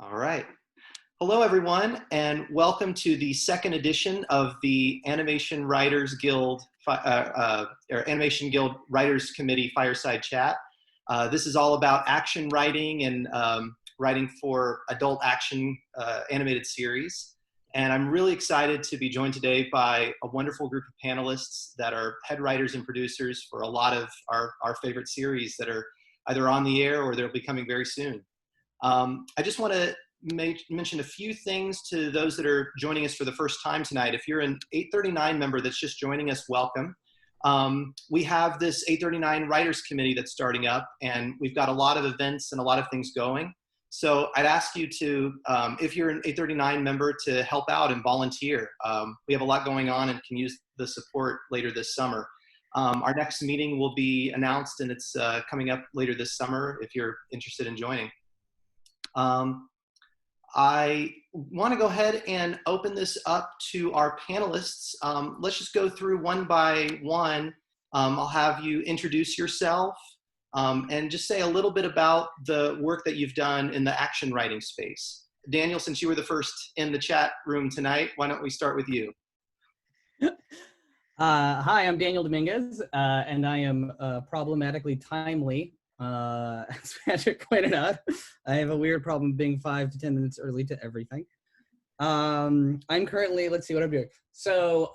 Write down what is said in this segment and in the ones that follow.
All right. Hello, everyone, and welcome to the second edition of the Animation Writers Guild, or Animation Guild Writers Committee Fireside Chat. This is all about action writing and writing for adult action animated series. And I'm really excited to be joined today by a wonderful group of panelists that are head writers and producers for a lot of our favorite series that are either on the air or they'll be coming very soon. I just want to mention a few things to those that are joining us for the first time tonight. If you're an 839 member that's just joining us, welcome. We have this 839 Writers Committee that's starting up, and we've got a lot of events and a lot of things going. So I'd ask you to, if you're an 839 member, to help out and volunteer. We have a lot going on and can use the support later this summer. Our next meeting will be announced, and it's coming up later this summer if you're interested in joining. I want to go ahead and open this up to our panelists. Let's just go through one by one. I'll have you introduce yourself and just say a little bit about the work that you've done in the action writing space. Daniel, since you were the first in the chat room tonight, why don't we start with you? Hi, I'm Daniel Dominguez, and I am problematically timely. As Patrick pointed out, I have a weird problem being 5 to 10 minutes early to everything. I'm currently, let's see what I'm doing. So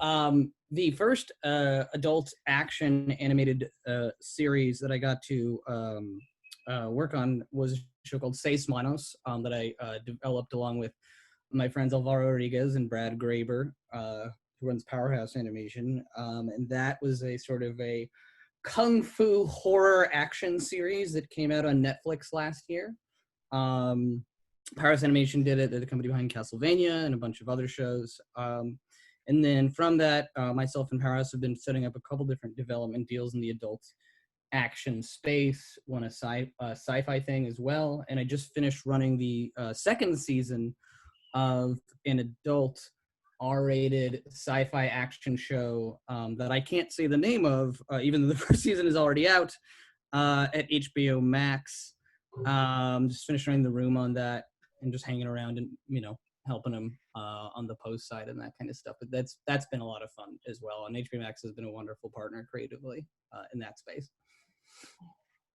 the first adult action animated series that I got to work on was a show called Seis Manos that I developed along with my friends Alvaro Rodriguez and Brad Graber, who runs Powerhouse Animation. And that was a sort of a kung fu horror action series that came out on Netflix last year. Paris Animation did it. They're the company behind Castlevania and a bunch of other shows. And then from that, myself and Paris have been setting up a couple different development deals in the adult action space, one a sci-fi thing as well. And I just finished running the second season of an adult R-rated sci-fi action show that I can't say the name of, even though the first season is already out, at HBO Max. Just finished running the room on that and just hanging around and, you know, helping them on the post side and that kind of stuff. But that's been a lot of fun as well. And HBO Max has been a wonderful partner creatively in that space.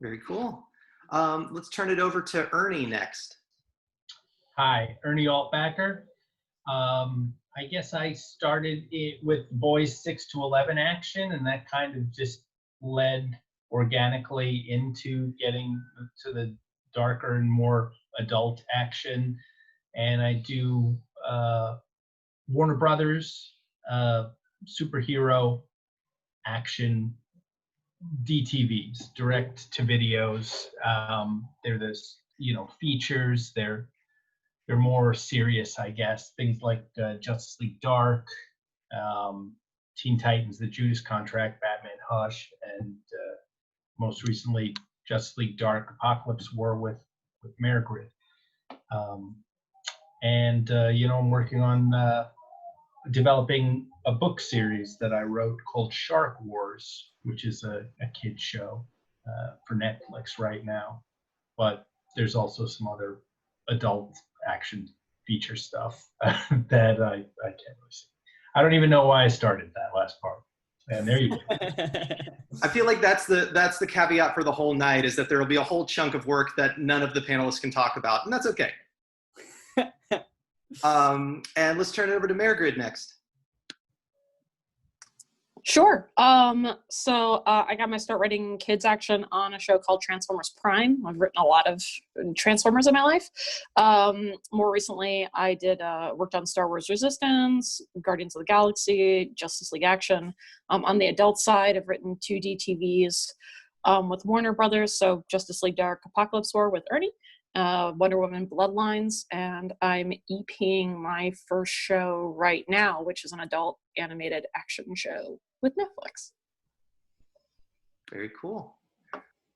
Very cool. Let's turn it over to Ernie next. Hi, Ernie Altbacker. I guess I started it with boys 6 to 11 action, and that kind of just led organically into getting to the darker and more adult action. And I do Warner Brothers superhero action DTVs, direct to videos. They're this, you know, features. They're more serious, I guess. Things like Justice League Dark, Teen Titans, The Judas Contract, Batman Hush, and most recently Justice League Dark, Apocalypse War with Mairghread. You know, I'm working on developing a book series that I wrote called Shark Wars, which is a kid's show for Netflix right now. But there's also some other adult action feature stuff that I can't really see. I don't even know why I started that last part. And there you go. I feel like that's the caveat for the whole night, is that there will be a whole chunk of work that none of the panelists can talk about, and that's okay. And let's turn it over to Mairghread next. Sure. So I got my start writing kids action on a show called Transformers Prime. I've written a lot of Transformers in my life. More recently, I did worked on Star Wars Resistance, Guardians of the Galaxy, Justice League Action. On the adult side, I've written 2 DTVs with Warner Brothers, so Justice League Dark, Apocalypse War with Ernie, Wonder Woman Bloodlines, and I'm EPing my first show right now, which is an adult animated action show with Netflix. Very cool.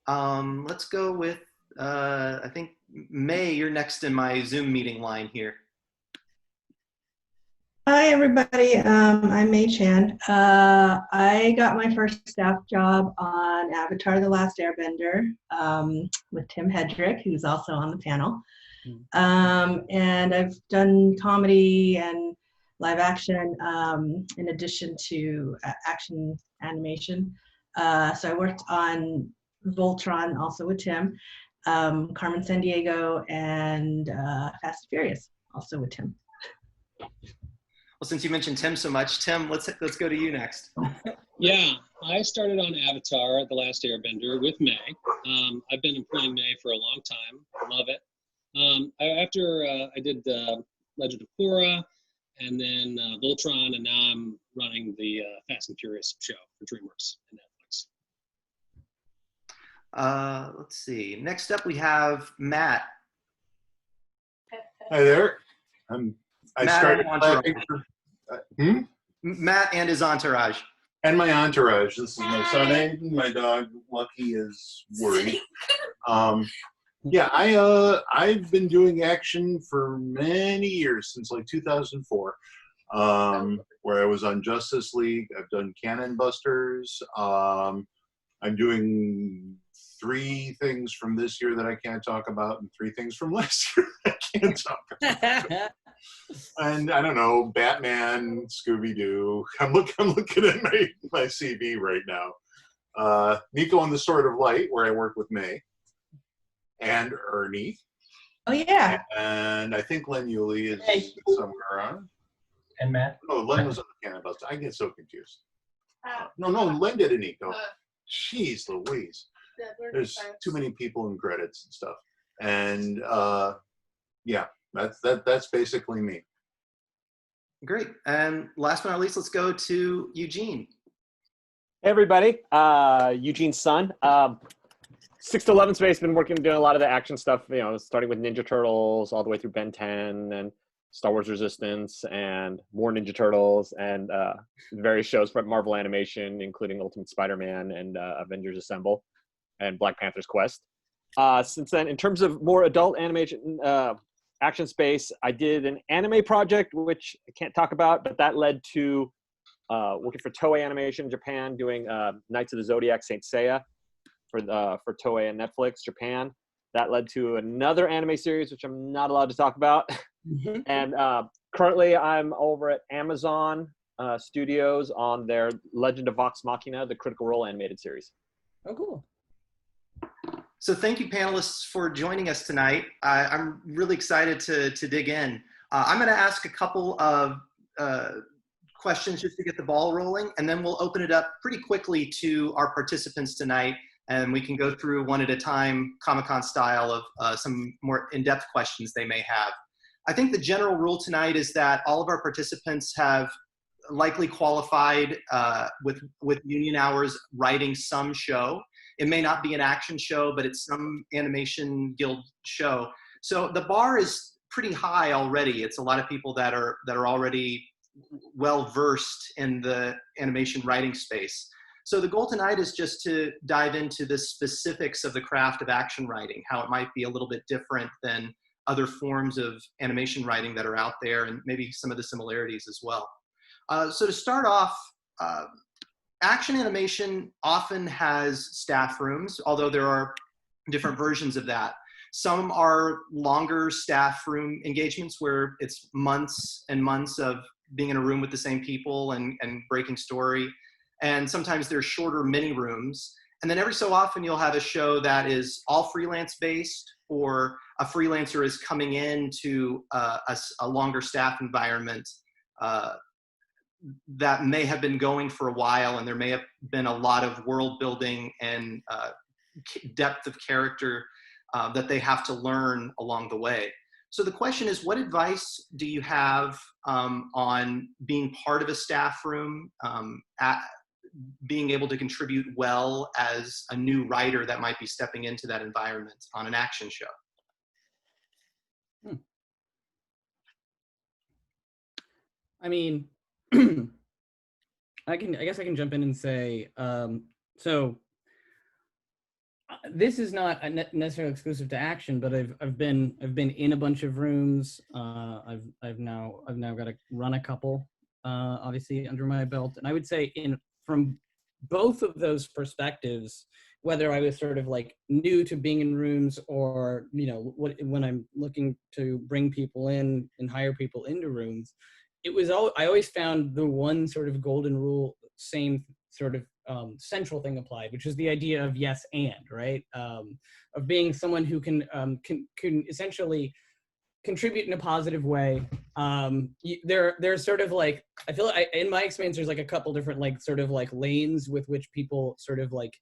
Let's go with, I think, May, you're next in my Zoom meeting line here. Hi, everybody. I'm May Chan. I got my first staff job on Avatar: The Last Airbender with Tim Hedrick, who's also on the panel. And I've done comedy and live action in addition to action animation. So I worked on Voltron also with Tim, Carmen Sandiego, and Fast and Furious also with Tim. Well, since you mentioned Tim so much, Tim, let's go to you next. Yeah, I started on Avatar, The Last Airbender, with May. I've been employing May for a long time. Love it. After I did Legend of Korra, and then Voltron, and now I'm running the Fast and Furious show for DreamWorks and Netflix. Let's see. Next up, we have Matt. Hi there. I Matt started and Entourage. Hmm? Matt and his entourage. And my entourage. This is my son Aiden. My dog Lucky is worried. Yeah, I've been doing action for many years, since like 2004, where I was on Justice League. I've done Cannon Busters. I'm doing 3 things from this year that I can't talk about, and 3 things from last year that I can't talk about. And I don't know, Batman, Scooby-Doo. I'm looking at my CV right now. Nico and the Sword of Light, where I work with May. And Ernie. Oh, yeah. And I think Len Yulee is somewhere around. And Matt? Oh, Len was on the Cannon Buster. I get so confused. No, Len did a Nico. Jeez Louise. There's too many people in credits and stuff. And yeah, that's basically me. Great. And last but not least, let's go to Eugene. Hey everybody, Eugene's son. 6 to 11 Space, been doing a lot of the action stuff, starting with Ninja Turtles all the way through Ben 10 and Star Wars Resistance and more Ninja Turtles and various shows from Marvel Animation, including Ultimate Spider-Man and Avengers Assemble and Black Panther's Quest. Since then, in terms of more adult animation, action space, I did an anime project, which I can't talk about, but that led to working for Toei Animation in Japan, doing Knights of the Zodiac Saint Seiya for Toei and Netflix Japan. That led to another anime series, which I'm not allowed to talk about. And currently I'm over at Amazon Studios on their Legend of Vox Machina, the Critical Role animated series. Oh, cool. So thank you, panelists, for joining us tonight. I'm really excited to dig in. I'm going to ask a couple of questions just to get the ball rolling, and then we'll open it up pretty quickly to our participants tonight, and we can go through one at a time, Comic-Con style, of some more in-depth questions they may have. I think the general rule tonight is that all of our participants have likely qualified with union hours writing some show. It may not be an action show, but it's some animation guild show. So the bar is pretty high already. It's a lot of people that are already well versed in the animation writing space. So the goal tonight is just to dive into the specifics of the craft of action writing, how it might be a little bit different than other forms of animation writing that are out there, and maybe some of the similarities as well. So to start off, action animation often has staff rooms, although there are different versions of that. Some are longer staff room engagements where it's months and months of being in a room with the same people and breaking story. And sometimes there's shorter mini rooms. And then every so often you'll have a show that is all freelance based, or a freelancer is coming into a longer staff environment that may have been going for a while, and there may have been a lot of world building and depth of character that they have to learn along the way. So the question is, what advice do you have on being part of a staff room, being able to contribute well as a new writer that might be stepping into that environment on an action show? I mean, I guess I can jump in and say, so this is not necessarily exclusive to action, but I've been in a bunch of rooms. I've now got to run a couple, obviously under my belt, and I would say from both of those perspectives, whether I was sort of like new to being in rooms or, you know, when I'm looking to bring people in and hire people into rooms, I always found the one sort of golden rule, same sort of central thing applied, which is the idea of yes and, right? Of being someone who can essentially contribute in a positive way. There's sort of like, I feel like in my experience, there's like a couple different like sort of like lanes with which people sort of like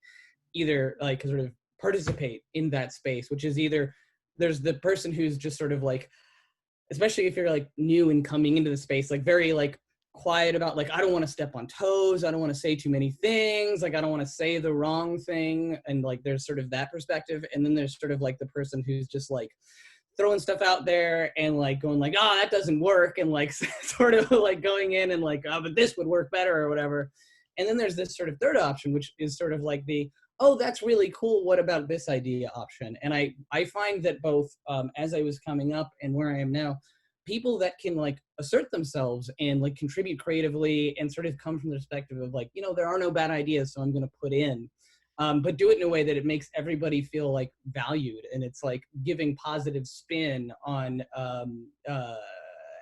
either like sort of participate in that space, which is either there's the person who's just sort of like, especially if you're like new and coming into the space, like very like quiet about like, I don't want to step on toes. I don't want to say too many things. Like, I don't want to say the wrong thing. And like, there's sort of that perspective. And then there's sort of like the person who's just like throwing stuff out there and like going like, oh, that doesn't work. And like sort of like going in and like, oh, but this would work better or whatever. And then there's this sort of third option, which is sort of like the, oh, that's really cool. What about this idea option? And I find that both as I was coming up and where I am now, people that can like assert themselves and like contribute creatively and sort of come from the perspective of like, you know, there are no bad ideas, so I'm going to put in, but do it in a way that it makes everybody feel like valued. And it's like giving positive spin on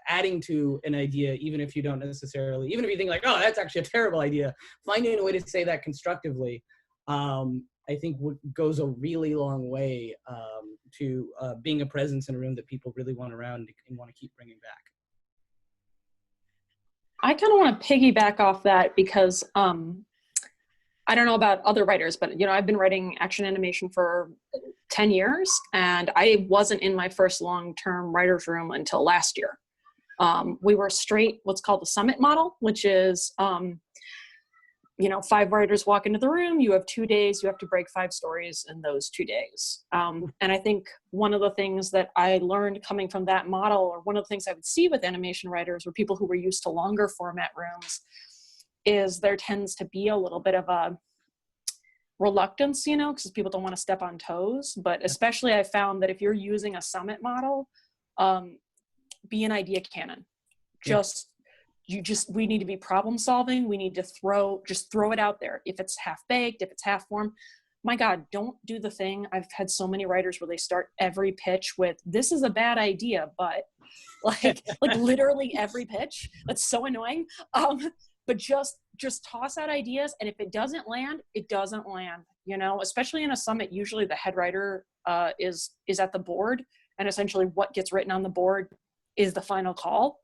adding to an idea, even if you don't necessarily, even if you think like, oh, that's actually a terrible idea, finding a way to say that constructively, I think goes a really long way to being a presence in a room that people really want around and want to keep bringing back. I kind of want to piggyback off that because I don't know about other writers, but you know, I've been writing action animation for 10 years and I wasn't in my first long-term writer's room until last year. We were straight what's called the summit model, which is, you know, 5 writers walk into the room, you have 2 days, you have to break 5 stories in those 2 days. And I think one of the things that I learned coming from that model, or one of the things I would see with animation writers or people who were used to longer format rooms, is there tends to be a little bit of a reluctance, you know, because people don't want to step on toes. But especially I found that if you're using a summit model, be an idea cannon. We need to be problem solving. We need to throw it out there. If it's half baked, if it's half formed, my God, don't do the thing. I've had so many writers where they start every pitch with, this is a bad idea, but like literally every pitch. That's so annoying. But just toss out ideas. And if it doesn't land, it doesn't land, you know, especially in a summit, usually the head writer is at the board, and essentially what gets written on the board is the final call.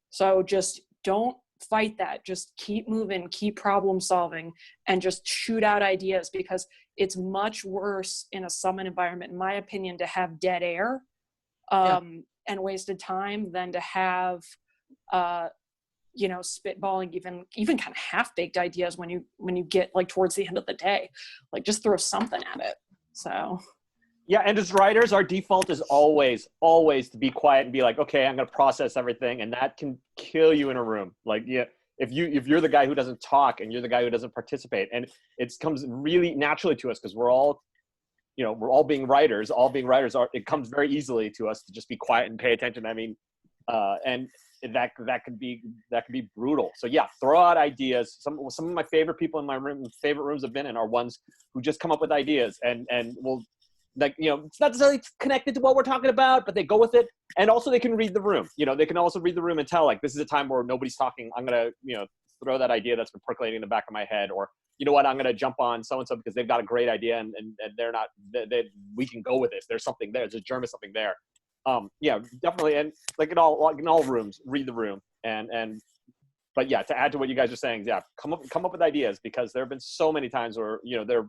So just don't fight that. Just keep moving, keep problem solving, and just shoot out ideas, because it's much worse in a summit environment, in my opinion, to have dead air and wasted time than to have, you know, spitballing even kind of half-baked ideas when you get like towards the end of the day. Like, just throw something at it. So yeah, and as writers, our default is always to be quiet and be like, okay, I'm going to process everything, and that can kill you in a room. Like, yeah, if you're the guy who doesn't talk and you're the guy who doesn't participate, and it comes really naturally to us because we're all being writers. It comes very easily to us to just be quiet and pay attention. I mean, and that could be brutal. So yeah, throw out ideas. Some of my favorite people in my favorite rooms have been in are ones who just come up with ideas and will. Like, you know, it's not necessarily connected to what we're talking about, but they go with it. And also they can read the room. You know, they can also read the room and tell, like, this is a time where nobody's talking. I'm going to, you know, throw that idea that's been percolating in the back of my head. Or, you know what, I'm going to jump on so-and-so because they've got a great idea and they're not, we can go with this. There's something there. There's a germ of something there. Yeah, definitely. And like in all rooms, read the room. But yeah, to add to what you guys are saying, yeah, come up with ideas, because there have been so many times where, you know,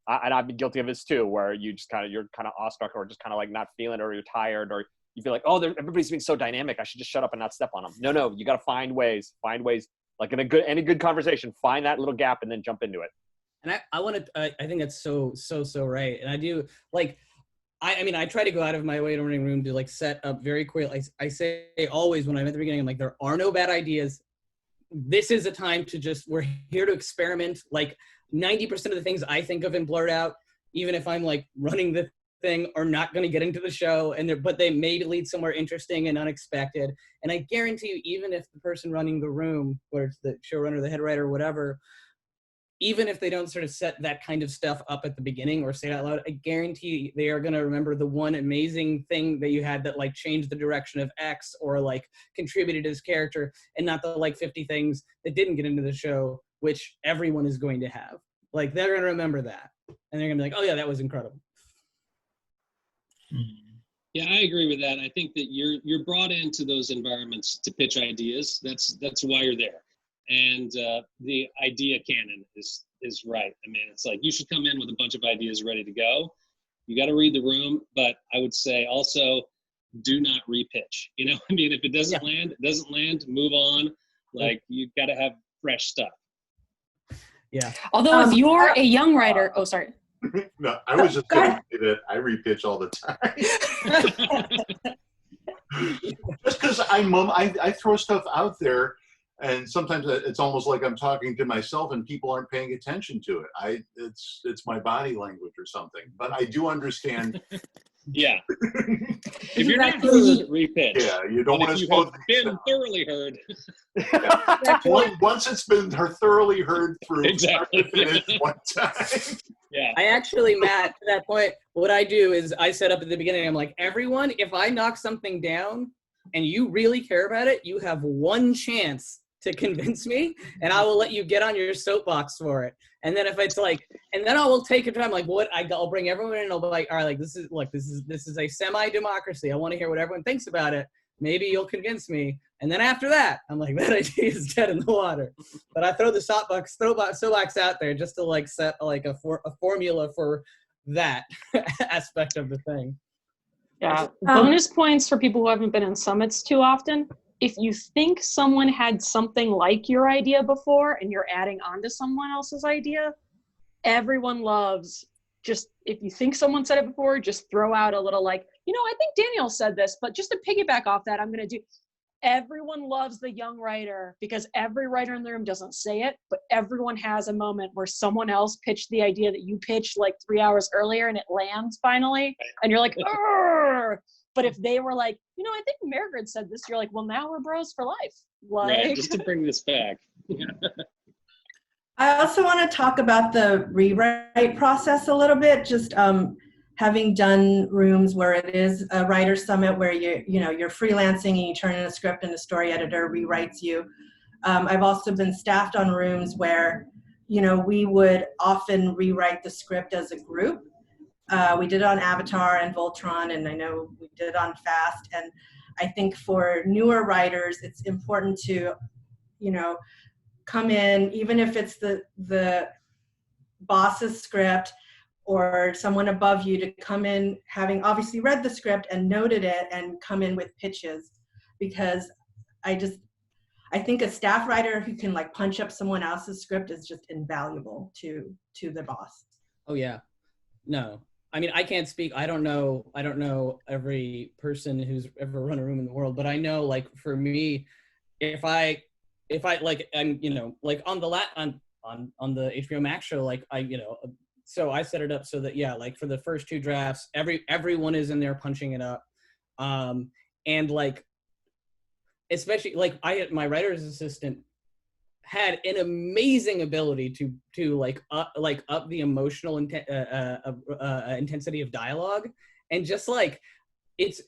and I've been guilty of this too, where you're kind of awestruck or just kind of like not feeling it, or you're tired, or you feel like, oh, everybody's being so dynamic, I should just shut up and not step on them. No, you got to find ways, like in any good conversation, find that little gap and then jump into it. And I think that's so right. And I do, like, I mean, I try to go out of my way in a running room to like set up very quickly. I say always when I'm at the beginning, I'm like, there are no bad ideas. This is a time to we're here to experiment. Like, 90% of the things I think of and blurt out, even if I'm like running the thing, are not going to get into the show, but they may lead somewhere interesting and unexpected. And I guarantee you, even if the person running the room, whether it's the showrunner, the head writer, whatever, even if they don't sort of set that kind of stuff up at the beginning or say it out loud, I guarantee they are going to remember the one amazing thing that you had that like changed the direction of X or like contributed to his character, and not the like 50 things that didn't get into the show, which everyone is going to have. Like they're going to remember that, and they're going to be like, oh yeah, that was incredible. Yeah, I agree with that. I think that you're brought into those environments to pitch ideas. That's why you're there. And the idea canon is right. I mean, it's like you should come in with a bunch of ideas ready to go. You got to read the room, but I would say also do not repitch. You know, I mean, if it doesn't land, it doesn't land. Move on. Like you got to have fresh stuff. Yeah. Although if you're a young writer, oh sorry. No, I was just going to say that I repitch all the time. Just because I throw stuff out there, and sometimes it's almost like I'm talking to myself, and people aren't paying attention to it. It's my body language or something. But I do understand. Yeah. If you're not heard, repitch. Yeah, you don't want to. If you have been thoroughly heard. Once it's been thoroughly heard through, exactly. Finish one time. Yeah. I actually, Matt, to that point, what I do is I set up at the beginning, I'm like, everyone, if I knock something down and you really care about it, you have one chance to convince me, and I will let you get on your soapbox for it. And then if it's like, and then I will take your time, like what I'll bring everyone in and I'll be like, all right, like this is a semi-democracy. I want to hear what everyone thinks about it. Maybe you'll convince me. And then after that, I'm like, that idea is dead in the water. But I throw the soapbox out there just to like set like a formula for that aspect of the thing. Yeah. Bonus points for people who haven't been in summits too often. If you think someone had something like your idea before and you're adding on to someone else's idea, everyone loves just, if you think someone said it before, just throw out a little like, I think Daniel said this, but just to piggyback off that, I'm going to do. Everyone loves the young writer because every writer in the room doesn't say it, but everyone has a moment where someone else pitched the idea that you pitched like 3 hours earlier and it lands finally. And you're like, "Arr!" But if they were like, I think Mairghread said this, you're like, well, now we're bros for life. Like, right, just to bring this back. I also want to talk about the rewrite process a little bit. Just having done rooms where it is a writer summit where you're freelancing and you turn in a script and the story editor rewrites you. I've also been staffed on rooms where we would often rewrite the script as a group. We did it on Avatar and Voltron, and I know we did it on Fast. And I think for newer writers, it's important to, come in, even if it's the boss's script or someone above you, to come in having obviously read the script and noted it and come in with pitches. Because I think a staff writer who can like punch up someone else's script is just invaluable to the boss. Oh yeah. No. I mean, I can't speak. I don't know every person who's ever run a room in the world, but I know, like, for me, if I like, I'm, like on the on the HBO Max show, like so I set it up so that, yeah, like for the first 2 drafts, everyone is in there punching it up. And like, especially like my writer's assistant had an amazing ability to up the emotional intensity of dialogue, and just like it's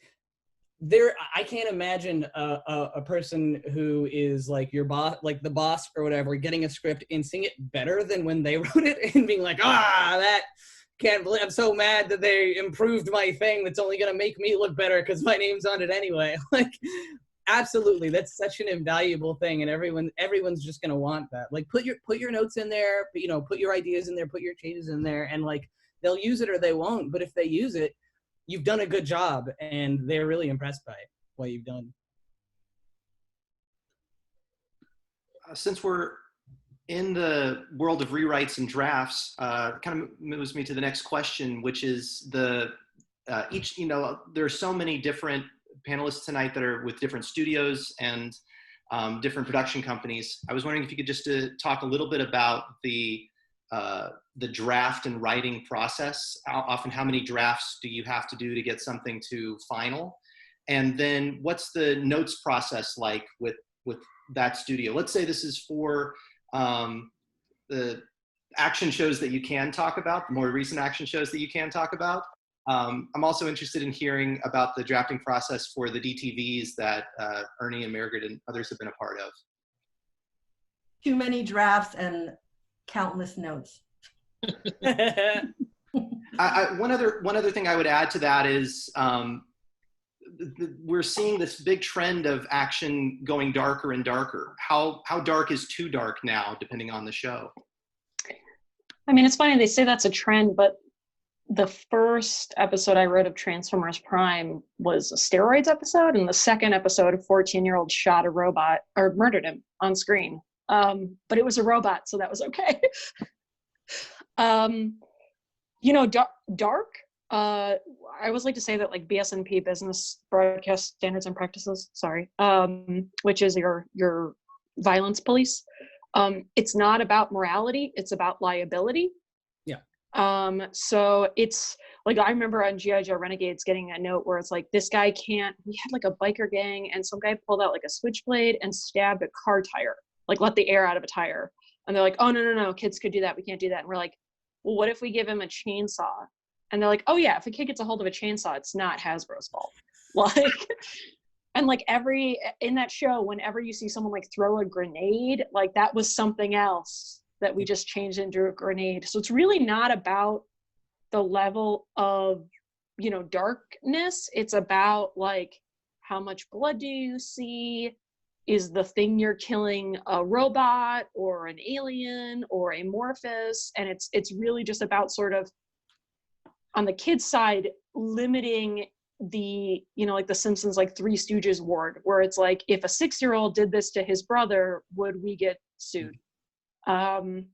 there. I can't imagine a person who is like your boss, like the boss or whatever, getting a script and seeing it better than when they wrote it and being like, that can't believe, I'm so mad that they improved my thing that's only gonna make me look better because my name's on it anyway. Like, absolutely, that's such an invaluable thing, and everyone's just gonna want that. Like, put your notes in there, put your ideas in there, put your changes in there, and like they'll use it or they won't. But if they use it, you've done a good job, and they're really impressed by what you've done. Since we're in the world of rewrites and drafts, kind of moves me to the next question, which is there are so many different panelists tonight that are with different studios and different production companies. I was wondering if you could just talk a little bit about the draft and writing process. Often, how many drafts do you have to do to get something to final? And then what's the notes process like with that studio? Let's say this is for action shows that you can talk about, the more recent action shows that you can talk about. I'm also interested in hearing about the drafting process for the DTVs that Ernie and Mairghread and others have been a part of. Too many drafts and countless notes. One other thing I would add to that is we're seeing this big trend of action going darker and darker. How dark is too dark now, depending on the show? I mean, it's funny they say that's a trend, but the first episode I wrote of Transformers Prime was a steroids episode, and the second episode, a 14-year-old shot a robot or murdered him on screen. But it was a robot, so that was okay. You know, dark. I always like to say that, like, BSNP, Business Broadcast Standards and Practices, sorry, which is your violence police. It's not about morality; it's about liability. So it's like, I remember on G.I. Joe Renegades getting a note where it's like, this guy can't, we had like a biker gang and some guy pulled out like a switchblade and stabbed a car tire, like let the air out of a tire. And they're like, oh, no, kids could do that. We can't do that. And we're like, well, what if we give him a chainsaw? And they're like, oh yeah, if a kid gets a hold of a chainsaw, it's not Hasbro's fault. Like, and like in that show, whenever you see someone like throw a grenade, like that was something else that we just changed into a grenade. So it's really not about the level of, you know, darkness. It's about like, how much blood do you see? Is the thing you're killing a robot or an alien or amorphous? And it's really just about sort of, on the kids' side, limiting the, you know, like the Simpsons, like Three Stooges ward, where it's like, if a 6-year-old did this to his brother, would we get sued? On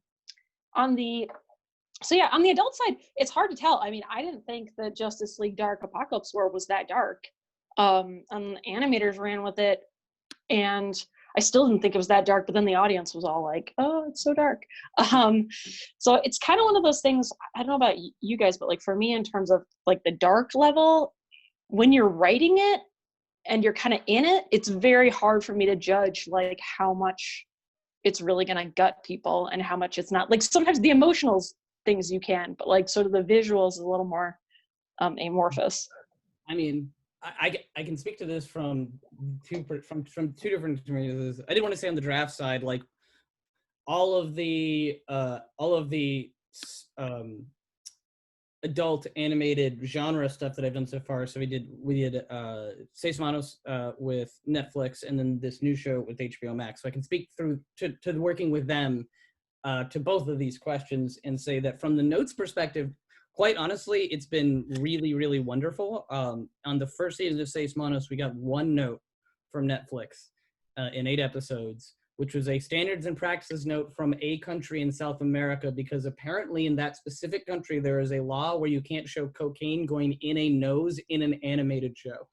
the adult side, it's hard to tell. I mean, I didn't think that Justice League Dark Apocalypse War was that dark. And the animators ran with it, and I still didn't think it was that dark, but then the audience was all like, oh, it's so dark. So it's kind of one of those things, I don't know about you guys, but like for me, in terms of like the dark level, when you're writing it and you're kind of in it, it's very hard for me to judge like how much it's really going to gut people and how much it's not. Like sometimes the emotional things you can, but like sort of the visuals is a little more amorphous. I mean, I can speak to this from two different experiences. I did want to say on the draft side, like all of the adult animated genre stuff that I've done so far. So we did Seis Manos with Netflix, and then this new show with HBO Max. So I can speak through to working with them to both of these questions and say that from the notes perspective, quite honestly, it's been really, really wonderful. On the first season of Seis Manos, we got one note from Netflix in 8 episodes, which was a standards and practices note from a country in South America, because apparently in that specific country, there is a law where you can't show cocaine going in a nose in an animated show.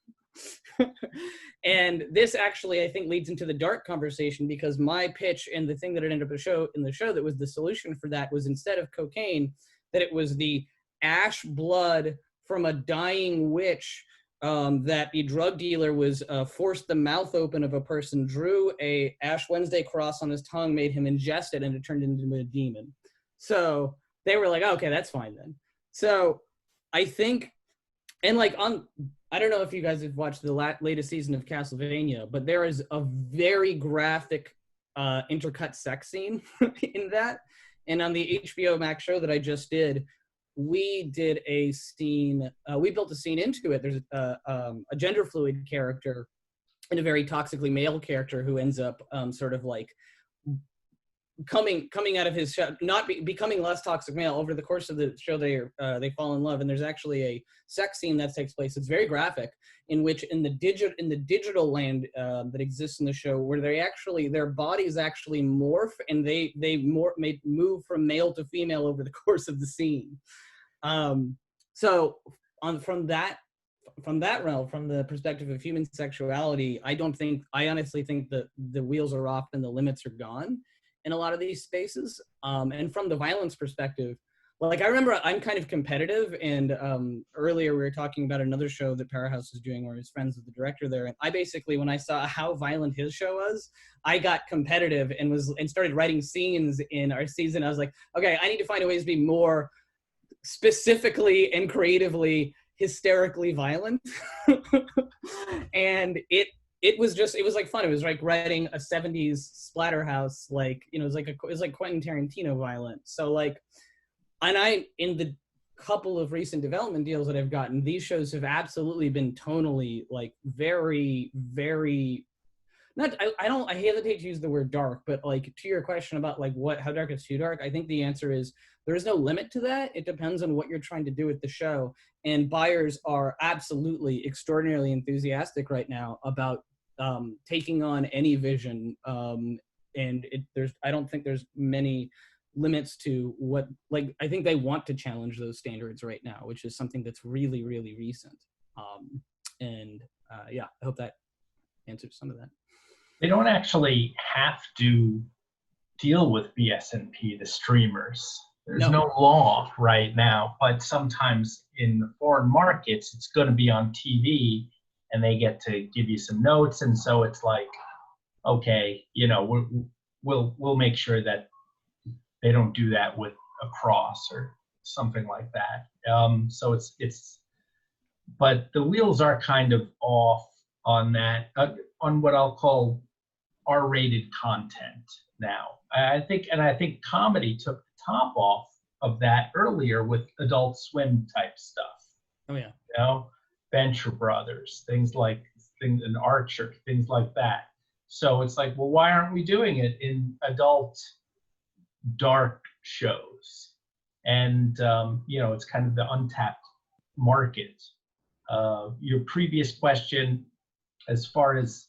And this actually, I think, leads into the dark conversation, because my pitch and the thing that it ended up in the show that was the solution for that was, instead of cocaine, that it was the ash blood from a dying witch that the drug dealer was forced the mouth open of a person, drew a Ash Wednesday cross on his tongue, made him ingest it, and it turned into a demon. So they were like, oh, okay, that's fine then. So I think, and like I don't know if you guys have watched the latest season of Castlevania, but there is a very graphic intercut sex scene in that. And on the HBO Max show that I just did, we did a scene, we built a scene into it. There's a gender fluid character and a very toxically male character who ends up sort of like coming out of his show, becoming less toxic male. Over the course of the show, they fall in love, and there's actually a sex scene that takes place. It's very graphic, in which in the digital land that exists in the show, where their bodies actually morph, and they move from male to female over the course of the scene. So from that realm, from the perspective of human sexuality, I honestly think that the wheels are off and the limits are gone in a lot of these spaces. And from the violence perspective, like, I remember I'm kind of competitive, and earlier we were talking about another show that Powerhouse is doing where he's friends with the director there, and I basically, when I saw how violent his show was, I got competitive and started writing scenes in our season. I was like, okay, I need to find a way to be more specifically and creatively hysterically violent. And it was like fun. It was like writing a 70s splatterhouse, like, you know, it was like Quentin Tarantino violent. So like, and in the couple of recent development deals that I've gotten, these shows have absolutely been tonally like very, very, I hesitate to use the word dark, but like to your question about like how dark is too dark, I think the answer is there is no limit to that. It depends on what you're trying to do with the show. And buyers are absolutely extraordinarily enthusiastic right now about taking on any vision. And I don't think there's many limits to what, like, I think they want to challenge those standards right now, which is something that's really, really recent. Yeah, I hope that answers some of that. They don't actually have to deal with BSNP, the streamers. There's no law right now, but sometimes in the foreign markets, it's going to be on TV, and they get to give you some notes, and so it's like, okay, you know, we'll make sure that they don't do that with a cross or something like that. So but the wheels are kind of off on that, on what I'll call R-rated content now. I think comedy took the top off of that earlier with Adult Swim type stuff. Oh yeah. You know, Venture Brothers, and Archer, things like that. So it's like, well, why aren't we doing it in adult dark shows? And you know, it's kind of the untapped market. Your previous question, as far as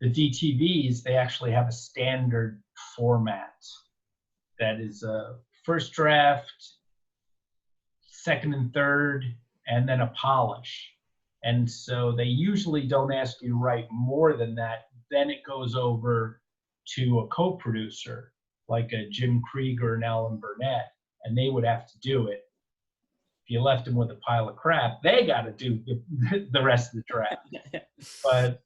the DTVs, they actually have a standard format that is a first draft, second and third, and then a polish. And so they usually don't ask you to write more than that. Then it goes over to a co-producer like a Jim Krieger and Alan Burnett, and they would have to do it. If you left them with a pile of crap, they got to do the rest of the draft.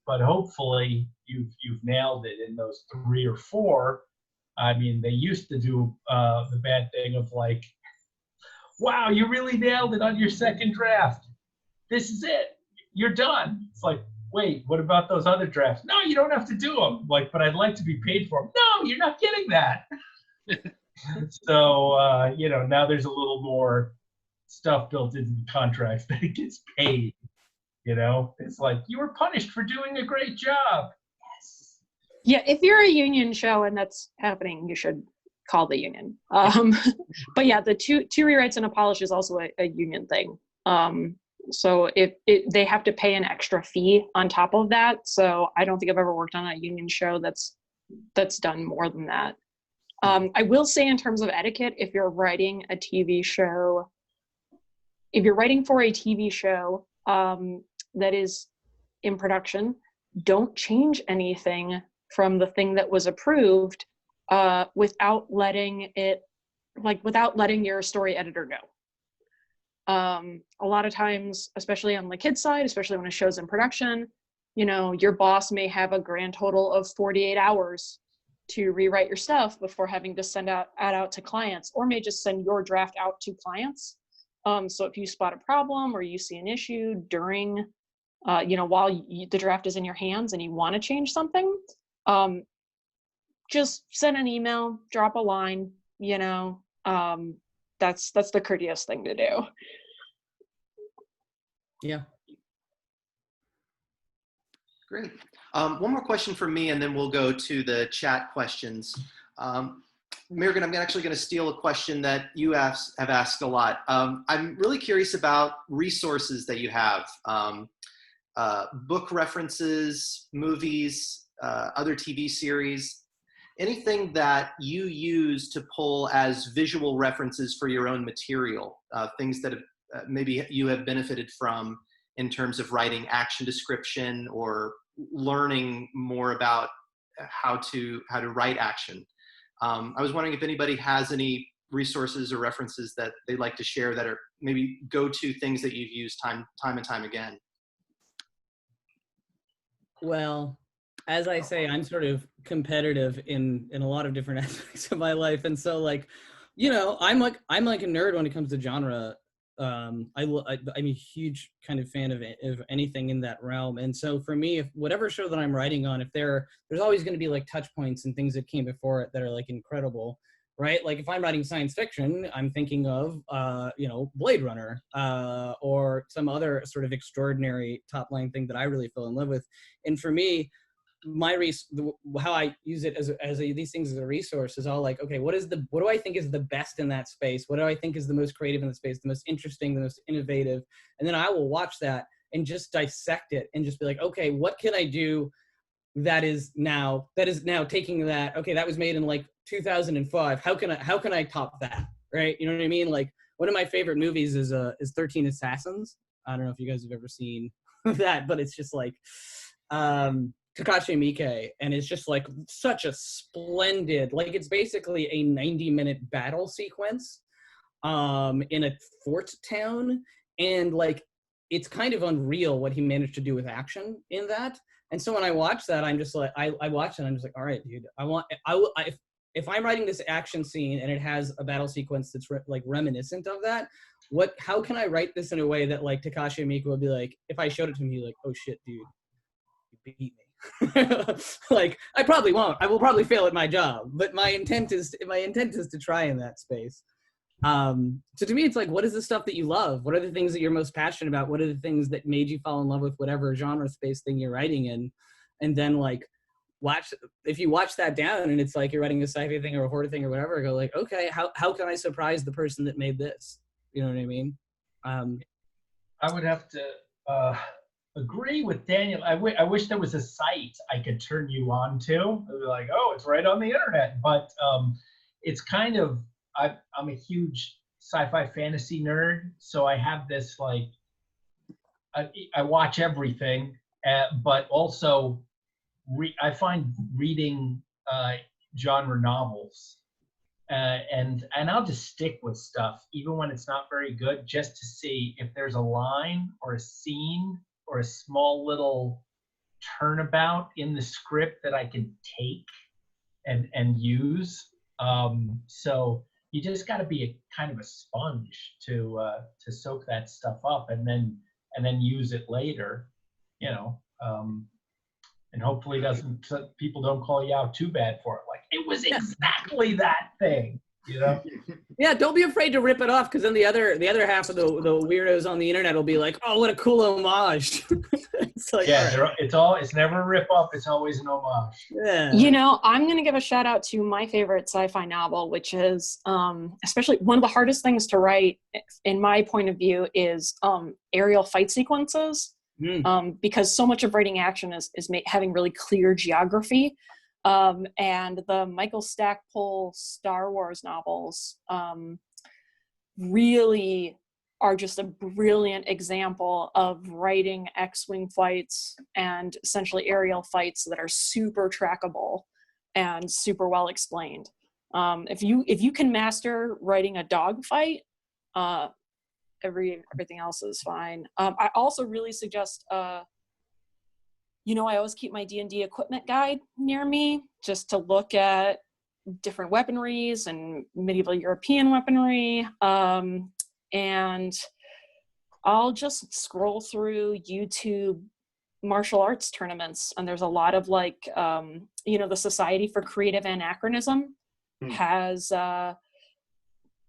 But hopefully you've nailed it in those 3 or 4. I mean, they used to do the bad thing of like, wow, you really nailed it on your second draft. This is it. You're done. It's like, wait, what about those other drafts? No, you don't have to do them. Like, but I'd like to be paid for them. No, you're not getting that. So, you know, now there's a little more stuff built into the contracts that it gets paid. You know, it's like, you were punished for doing a great job. Yes. Yeah, if you're a union show and that's happening, you should call the union. But yeah, the two rewrites and a polish is also a union thing. So they have to pay an extra fee on top of that. So I don't think I've ever worked on a union show that's done more than that. I will say, in terms of etiquette, if you're writing for a TV show that is in production, don't change anything from the thing that was approved without letting your story editor know. A lot of times, especially on the kids side, especially when a show's in production, you know, your boss may have a grand total of 48 hours to rewrite your stuff before having to send out to clients, or may just send your draft out to clients. So if you spot a problem or you see an issue during, you know, while the draft is in your hands and you want to change something, just send an email, drop a line, you know, that's the courteous thing to do. Yeah. Great. One more question from me, and then we'll go to the chat questions. Mairghread, I'm actually going to steal a question that you have asked a lot. I'm really curious about resources that you have, book references, movies, other TV series, anything that you use to pull as visual references for your own material, things that maybe you have benefited from in terms of writing action description or learning more about how to write action. I was wondering if anybody has any resources or references that they'd like to share that are maybe go-to things that you've used time and time again? Well, as I say, I'm sort of competitive in a lot of different aspects of my life, and so like, you know, I'm like a nerd when it comes to genre. I'm a huge kind of fan of anything in that realm, and so for me, if whatever show that I'm writing on, if there's always going to be like touch points and things that came before it that are like incredible, right? Like if I'm writing science fiction, I'm thinking of you know, Blade Runner or some other sort of extraordinary top line thing that I really fell in love with, and for me, how I use it these things as a resource is all like, okay, what do I think is the best in that space? What do I think is the most creative in the space, the most interesting, the most innovative? And then I will watch that and just dissect it and just be like, okay, what can I do that is now taking that, okay, that was made in like 2005. How can I top that? Right? You know what I mean? Like one of my favorite movies is 13 Assassins. I don't know if you guys have ever seen that, but it's just like Takashi Miike, and it's just like such a splendid, like it's basically a 90-minute battle sequence in a fort town, and like it's kind of unreal what he managed to do with action in that. And so when I watch that, I'm just like, I watch it and I'm just like, all right, dude, if I'm writing this action scene and it has a battle sequence that's like reminiscent of that, how can I write this in a way that like Takashi Miike would be like, if I showed it to him, he'd be like, oh shit, dude, you beat me. Like I probably won't. I will probably fail at my job, but my intent is to try in that space. So to me, it's like, what is the stuff that you love? What are the things that you're most passionate about? What are the things that made you fall in love with whatever genre space thing you're writing in? And then like if you watch that down and it's like you're writing a sci-fi thing or a horror thing or whatever, go like, okay, how can I surprise the person that made this? You know what I mean? I would have to agree with Daniel. I wish there was a site I could turn you on to. I'd be like, oh, it's right on the internet. But it's kind of, I'm a huge sci-fi fantasy nerd, so I have this like, I watch everything, but also I find reading genre novels, and I'll just stick with stuff even when it's not very good, just to see if there's a line or a scene or a small little turnabout in the script that I can take and use. So you just got to be a kind of a sponge to soak that stuff up and then use it later, you know. And hopefully people don't call you out too bad for it. Like, it was exactly that thing, you know? Yeah, don't be afraid to rip it off, because then the other half of the weirdos on the internet will be like, oh, what a cool homage. It's like, yeah, right. It's never a rip off, it's always an homage. Yeah. You know, I'm going to give a shout out to my favorite sci-fi novel, which is especially one of the hardest things to write, in my point of view, is aerial fight sequences. Because so much of writing action is having really clear geography. And the Michael Stackpole Star Wars novels really are just a brilliant example of writing X-wing fights and essentially aerial fights that are super trackable and super well explained. If you can master writing a dogfight, everything else is fine. I also really suggest, you know, I always keep my D&D equipment guide near me just to look at different weaponries and medieval European weaponry. And I'll just scroll through YouTube martial arts tournaments, and there's a lot of like, you know, the Society for Creative Anachronism has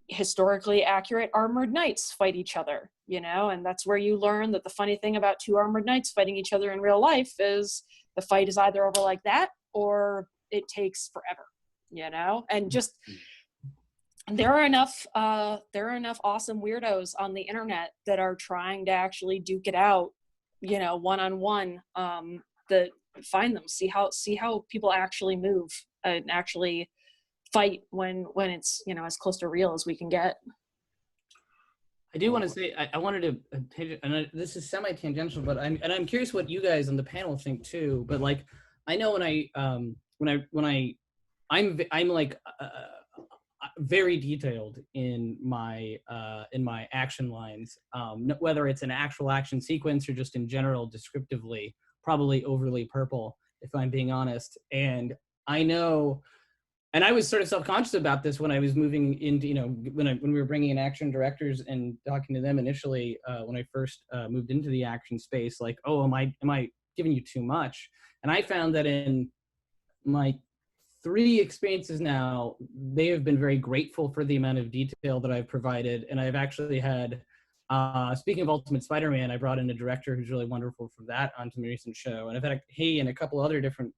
historically accurate armored knights fight each other, you know, and that's where you learn that the funny thing about two armored knights fighting each other in real life is the fight is either over like that or it takes forever, you know. And just there are enough awesome weirdos on the internet that are trying to actually duke it out, you know, one-on-one, that find them, see how people actually move and actually fight when it's, you know, as close to real as we can get. I do want to say, I wanted to, and this is semi-tangential, but I'm curious what you guys on the panel think too. But like, I know when I'm like, very detailed in my action lines, whether it's an actual action sequence or just in general descriptively, probably overly purple, if I'm being honest. And I know, and I was sort of self-conscious about this when I was moving into, when we were bringing in action directors and talking to them initially, when I first moved into the action space, like, oh, am I giving you too much? And I found that in my 3 experiences now, they have been very grateful for the amount of detail that I've provided. And I've actually had, speaking of Ultimate Spider-Man, I brought in a director who's really wonderful for that onto my recent show. And I've had he and a couple other different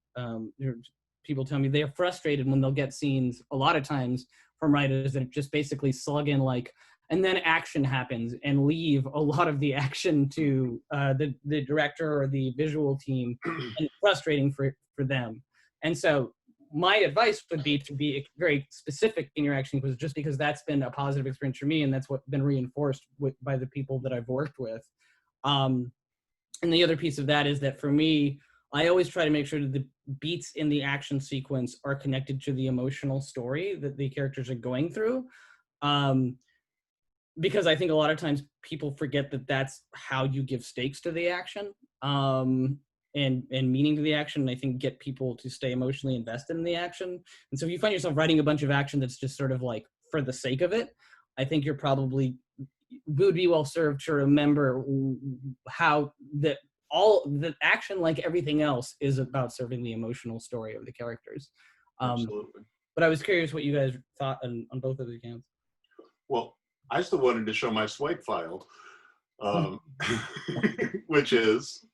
people tell me they're frustrated when they'll get scenes a lot of times from writers that just basically slug in like, and then action happens, and leave a lot of the action to the director or the visual team, and it's frustrating for them. And so my advice would be to be very specific in your action sequence, just because that's been a positive experience for me, and that's what's been reinforced by the people that I've worked with. And the other piece of that is that for me, I always try to make sure that the beats in the action sequence are connected to the emotional story that the characters are going through. Because I think a lot of times people forget that that's how you give stakes to the action. And meaning to the action, and I think get people to stay emotionally invested in the action. And so if you find yourself writing a bunch of action that's just sort of like for the sake of it, I think you're probably would be well served to remember how that all the action, like everything else, is about serving the emotional story of the characters. Absolutely. But I was curious what you guys thought on both of the accounts. Well, I still wanted to show my swipe file, which is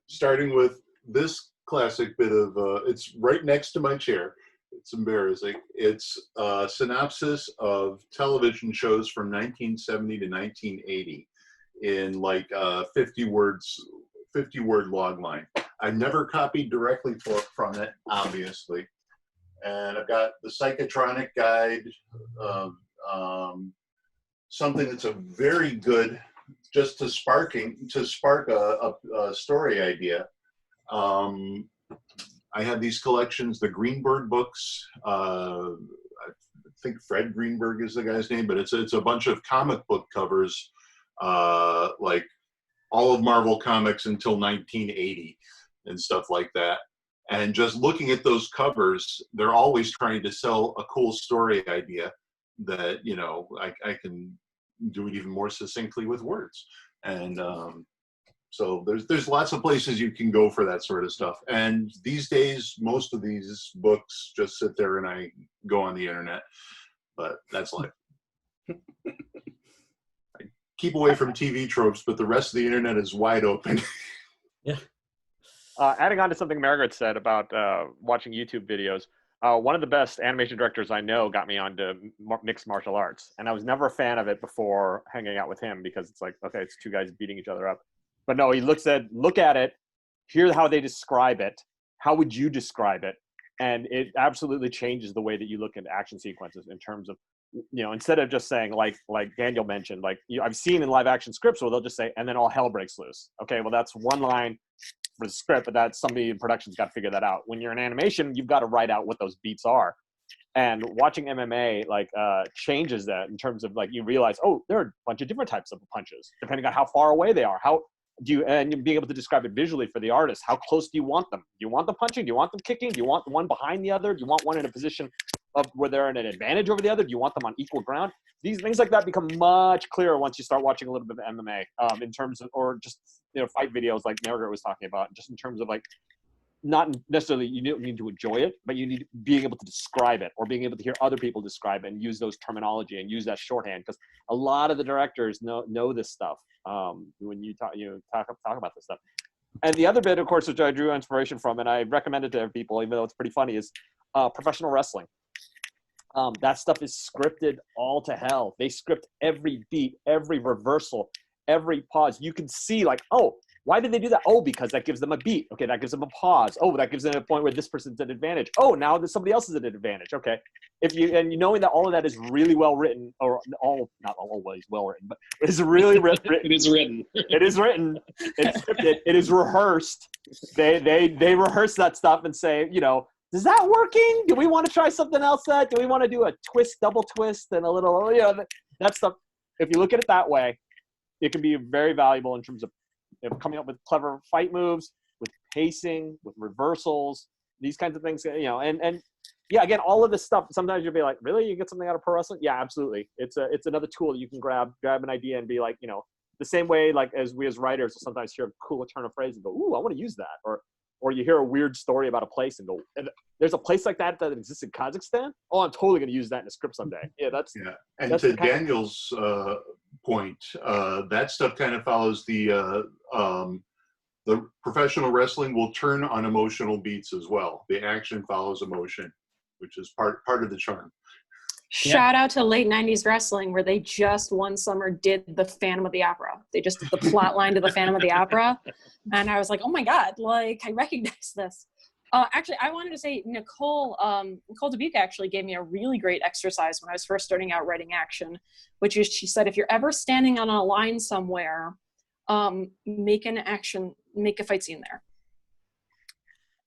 starting with this classic bit of, it's right next to my chair. It's embarrassing. It's a synopsis of television shows from 1970 to 1980 in like 50 word log line. I never copied directly from it, obviously. And I've got the Psychotronic Guide, something that's a very good, just to spark a story idea. I have these collections, the Greenberg books. I think Fred Greenberg is the guy's name, but it's a bunch of comic book covers, like all of Marvel Comics until 1980 and stuff like that. And just looking at those covers, they're always trying to sell a cool story idea that, I can do it even more succinctly with words. And so there's lots of places you can go for that sort of stuff. And these days, most of these books just sit there and I go on the internet, but that's life. I keep away from TV tropes, but the rest of the internet is wide open. Yeah. Adding on to something Mairghread said about watching YouTube videos, one of the best animation directors I know got me onto mixed martial arts. And I was never a fan of it before hanging out with him, because it's like, okay, it's 2 guys beating each other up. But no, he look at it, hear how they describe it. How would you describe it? And it absolutely changes the way that you look at action sequences in terms of, instead of just saying, like Daniel mentioned, I've seen in live action scripts where they'll just say, and then all hell breaks loose. Okay, well, that's one line for the script, but that's somebody in production's got to figure that out. When you're in animation, you've got to write out what those beats are. And watching MMA changes that in terms of you realize, oh, there are a bunch of different types of punches depending on how far away they are. And being able to describe it visually for the artist. How close do you want them? Do you want them punching? Do you want them kicking? Do you want one behind the other? Do you want one in a position of where they're in an advantage over the other? Do you want them on equal ground? These things like that become much clearer once you start watching a little bit of MMA, in terms of, or just fight videos like Mairghread was talking about, just in terms of not necessarily you don't need to enjoy it, but you need being able to describe it, or being able to hear other people describe it and use those terminology and use that shorthand, because a lot of the directors know this stuff when you talk about this stuff. And the other bit, of course, which I drew inspiration from, and I recommend it to people, even though it's pretty funny, is professional wrestling. That stuff is scripted all to hell. They script every beat, every reversal, every pause. You can see oh, why did they do that? Oh, because that gives them a beat. Okay, that gives them a pause. Oh, that gives them a point where this person's at advantage. Oh, now that somebody else is at advantage. Okay, knowing that all of that is really well written, or not always well written, but it's really written. It is written. It is written. It's scripted. It is rehearsed. They rehearse that stuff and say, Is that working? Do we want to try something else? Do we want to do a twist, double twist, and a little, that stuff. If you look at it that way, it can be very valuable in terms of coming up with clever fight moves, with pacing, with reversals, these kinds of things, and yeah, again, all of this stuff, sometimes you'll be like, really? You get something out of pro wrestling? Yeah, absolutely. It's another tool you can grab an idea and be like, the same way, like, as we as writers will sometimes hear a cool turn of phrase and go, ooh, I want to use that. Or you hear a weird story about a place and go, there's a place like that exists in Kazakhstan? Oh, I'm totally going to use that in a script someday. Yeah, And that's to Daniel's point, that stuff kind of follows the professional wrestling will turn on emotional beats as well. The action follows emotion, which is part of the charm. Shout out to late 90s wrestling, where they just one summer did the Phantom of the Opera. They just did the plot line to the Phantom of the Opera. And I was like, oh my God, like, I recognize this. Actually, I wanted to say Nicole Dubuque actually gave me a really great exercise when I was first starting out writing action, which is, she said, if you're ever standing on a line somewhere, make a fight scene there.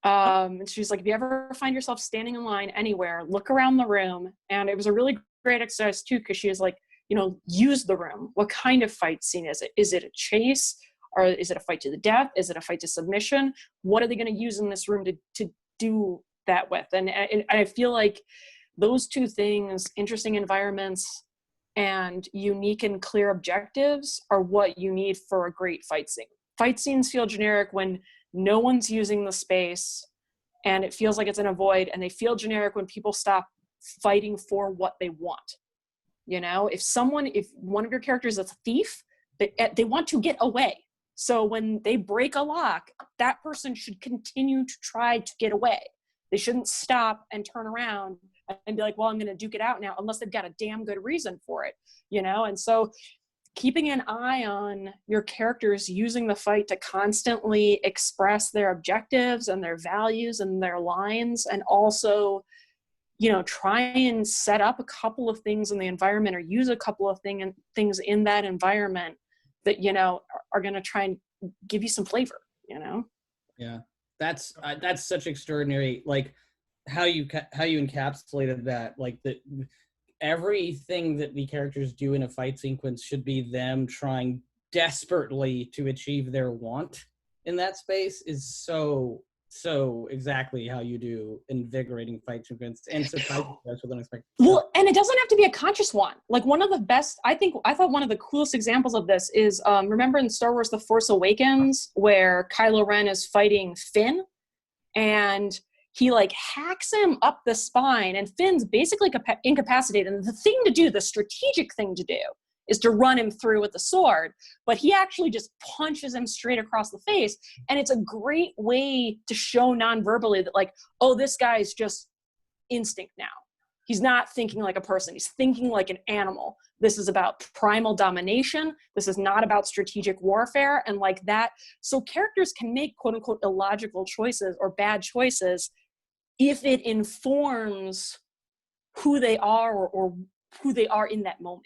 And she's like, if you ever find yourself standing in line anywhere, look around the room. And it was a really great exercise too, because she was like, use the room. What kind of fight scene is it? Is it a chase? Or is it a fight to the death? Is it a fight to submission? What are they going to use in this room to do that with? And I feel like those two things, interesting environments and unique and clear objectives, are what you need for a great fight scene. Fight scenes feel generic when no one's using the space and it feels like it's in a void, and they feel generic when people stop fighting for what they want. If one of your characters is a thief, they want to get away. So when they break a lock, that person should continue to try to get away. They shouldn't stop and turn around and be like, well, I'm going to duke it out now, unless they've got a damn good reason for it, And so keeping an eye on your characters using the fight to constantly express their objectives and their values and their lines, and also, try and set up a couple of things in the environment, or use a couple of things in that environment that, are going to try and give you some flavor, Yeah, that's such extraordinary, like how you encapsulated that, like everything that the characters do in a fight sequence should be them trying desperately to achieve their want in that space is so exactly how you do invigorating fight sequence and surprising us with unexpected. Well, and it doesn't have to be a conscious one. Like, one of the best, I thought one of the coolest examples of this is, remember in Star Wars The Force Awakens, where Kylo Ren is fighting Finn, and he like hacks him up the spine, and Finn's basically incapacitated. And the strategic thing to do is to run him through with the sword, but he actually just punches him straight across the face. And it's a great way to show non-verbally that, like, oh, this guy's just instinct now. He's not thinking like a person. He's thinking like an animal. This is about primal domination. This is not about strategic warfare, and like that. So characters can make quote unquote illogical choices or bad choices if it informs who they are or who they are in that moment.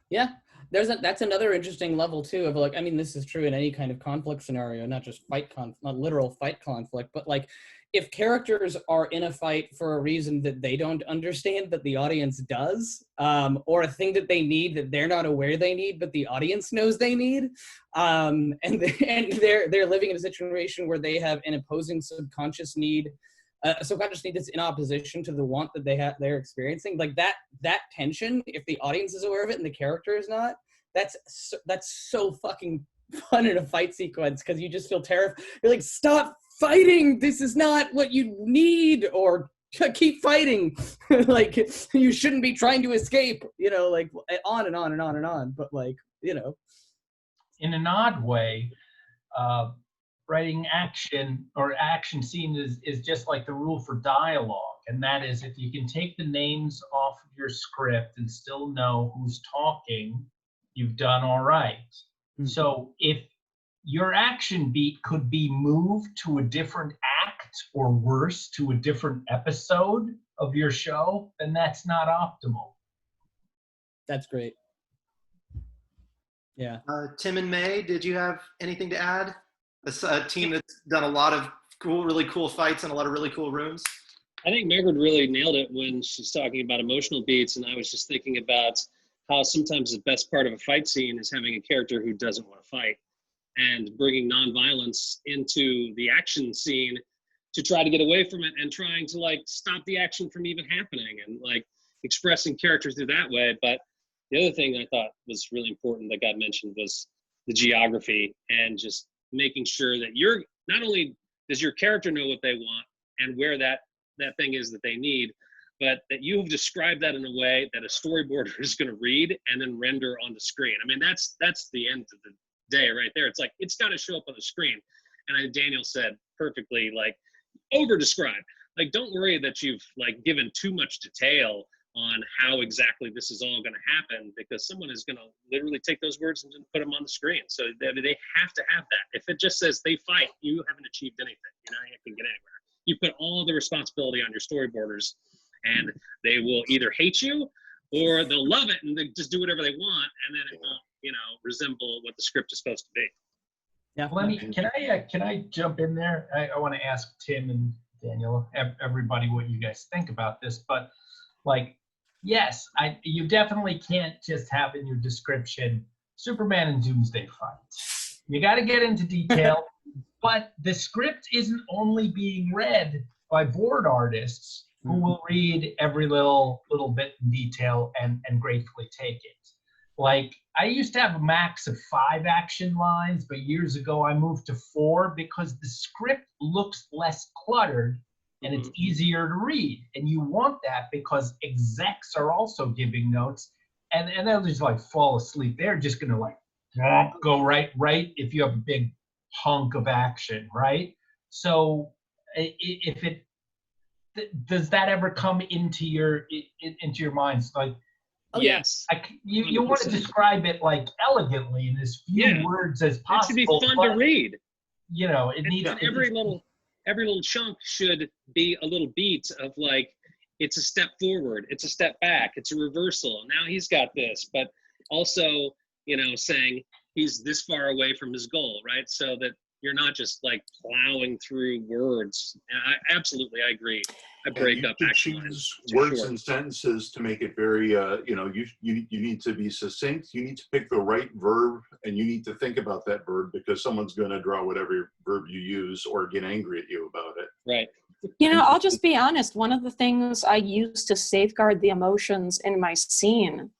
Yeah, that's another interesting level too of, like, I mean, this is true in any kind of conflict scenario, not just not literal fight conflict, but like if characters are in a fight for a reason that they don't understand that the audience does, or a thing that they need that they're not aware they need but the audience knows they need, and they're living in a situation where they have an opposing subconscious need. Subconscious need that's in opposition to the want that they're experiencing, like that tension, if the audience is aware of it and the character is not, that's so fucking fun in a fight sequence, because you just feel terrified. You're like, stop fighting, this is not what you need, or keep fighting. Like, you shouldn't be trying to escape, like on and on and on and on. But like, in an odd way, writing action or action scenes is just like the rule for dialogue. And that is, if you can take the names off of your script and still know who's talking, you've done all right. Mm-hmm. So if your action beat could be moved to a different act, or worse, to a different episode of your show, then that's not optimal. That's great. Yeah. Tim and May, did you have anything to add? A team that's done a lot of really cool fights and a lot of really cool rooms. I think Mairghread really nailed it when she's talking about emotional beats, and I was just thinking about how sometimes the best part of a fight scene is having a character who doesn't want to fight, and bringing nonviolence into the action scene to try to get away from it and trying to like stop the action from even happening, and like expressing character through that way. But the other thing I thought was really important that got mentioned was the geography, and just making sure that you're not only does your character know what they want and where that thing is that they need, but that you have described that in a way that a storyboarder is going to read and then render on the screen. I mean, that's the end of the day right there. It's like, it's got to show up on the screen. And I, Daniel said perfectly, like, over describe. Like, don't worry that you've like given too much detail on how exactly this is all going to happen, because someone is going to literally take those words and put them on the screen. So they have to have that. If it just says they fight, you haven't achieved anything. You're not going to get anywhere. You put all the responsibility on your storyboarders, and they will either hate you or they'll love it and they just do whatever they want, and then it won't, you know, resemble what the script is supposed to be. Yeah. Let me, can I jump in there? I want to ask Tim and Daniel, everybody, what you guys think about this. But like, yes, you definitely can't just have in your description Superman and Doomsday fight. You got to get into detail. But the script isn't only being read by board artists who will read every little bit in detail and gratefully take it. Like, I used to have a max of 5 action lines, but years ago I moved to 4 because the script looks less cluttered and it's easier to read. And you want that because execs are also giving notes, and they'll just like fall asleep. They're just gonna like go right if you have a big hunk of action, right? So if it does that ever come into your minds? Like, yes, you want to describe it like elegantly in as few words as possible. It should be fun to read. You know, it needs every little chunk should be a little beat of like, it's a step forward, it's a step back, it's a reversal. Now he's got this, but also, you know, saying he's this far away from his goal, right? So that you're not just like plowing through words. I agree. I break up action lines. Words and sentences to make it very, you know, you need to be succinct. You need to pick the right verb, and you need to think about that verb, because someone's going to draw whatever verb you use or get angry at you about it. Right. You know, I'll just be honest. One of the things I use to safeguard the emotions in my scene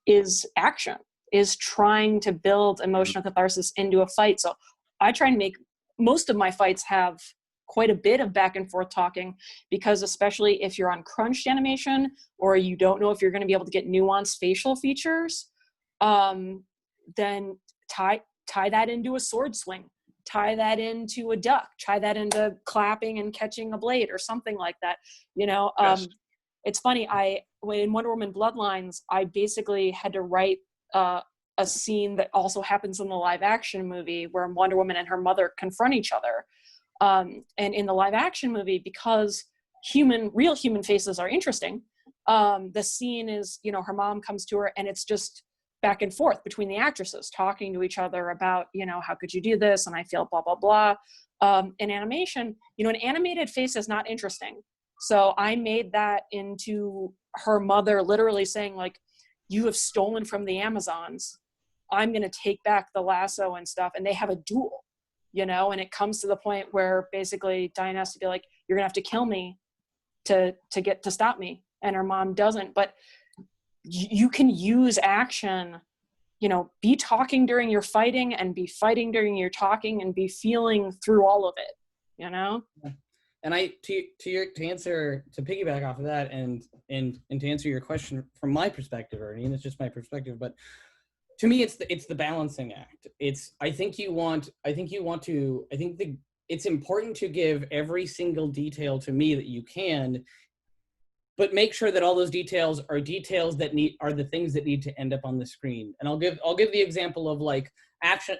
is action, is trying to build emotional catharsis into a fight. So I try and make most of my fights have quite a bit of back and forth talking, because especially if you're on crunched animation or you don't know if you're going to be able to get nuanced facial features, then tie that into a sword swing, tie that into a duck, tie that into clapping and catching a blade or something like that. You know, it's funny. In Wonder Woman Bloodlines, I basically had to write a scene that also happens in the live action movie where Wonder Woman and her mother confront each other. And in the live action movie, because real human faces are interesting, the scene is, you know, her mom comes to her and it's just back and forth between the actresses talking to each other about, you know, how could you do this? And I feel blah, blah, blah. In animation, you know, an animated face is not interesting. So I made that into her mother literally saying, like, you have stolen from the Amazons. I'm going to take back the lasso and stuff. And they have a duel, you know, and it comes to the point where basically Diane has to be like, you're gonna have to kill me to stop me. And her mom doesn't. But you can use action, you know, be talking during your fighting and be fighting during your talking and be feeling through all of it, you know? And to piggyback off of that and to answer your question from my perspective, Ernie, and it's just my perspective, but to me, it's the balancing act. It's important to give every single detail to me that you can, but make sure that all those details are details that are the things that need to end up on the screen. And I'll give the example of like action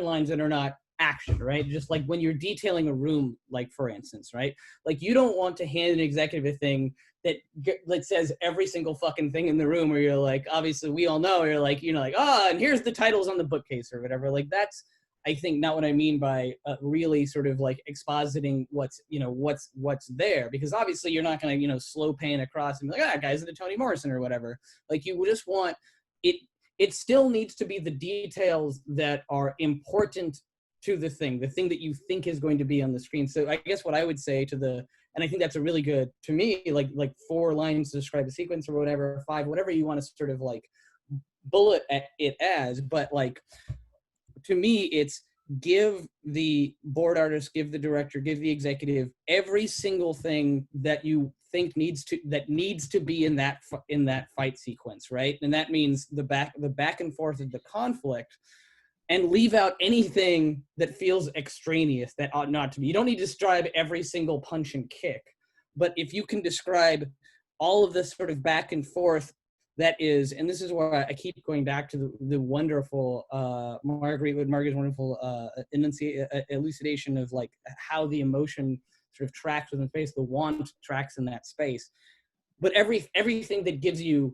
lines that are not action, right? Just like when you're detailing a room, like for instance, right? Like you don't want to hand an executive a thing that says every single fucking thing in the room, where you're like, obviously we all know, you're like, you know, like, and here's the titles on the bookcase or whatever. Like that's I think not what I mean by really sort of like expositing what's there, because obviously you're not going to, slow pan across and be like, guys into Toni Morrison or whatever. Like, you just want it. It still needs to be the details that are important to the thing that you think is going to be on the screen. So I guess what I would say and I think that's a really good, to me, like 4 lines to describe a sequence or whatever, 5, whatever you want to sort of like bullet it as, but like, to me, it's give the board artist, give the director, give the executive every single thing that you think needs to be in that fight sequence, right? And that means the back and forth of the conflict, and leave out anything that feels extraneous that ought not to be. You don't need to describe every single punch and kick, but if you can describe all of this sort of back and forth that is, and this is why I keep going back to the wonderful Mairghread's wonderful elucidation of like how the emotion sort of tracks within space, the want tracks in that space, but everything that gives you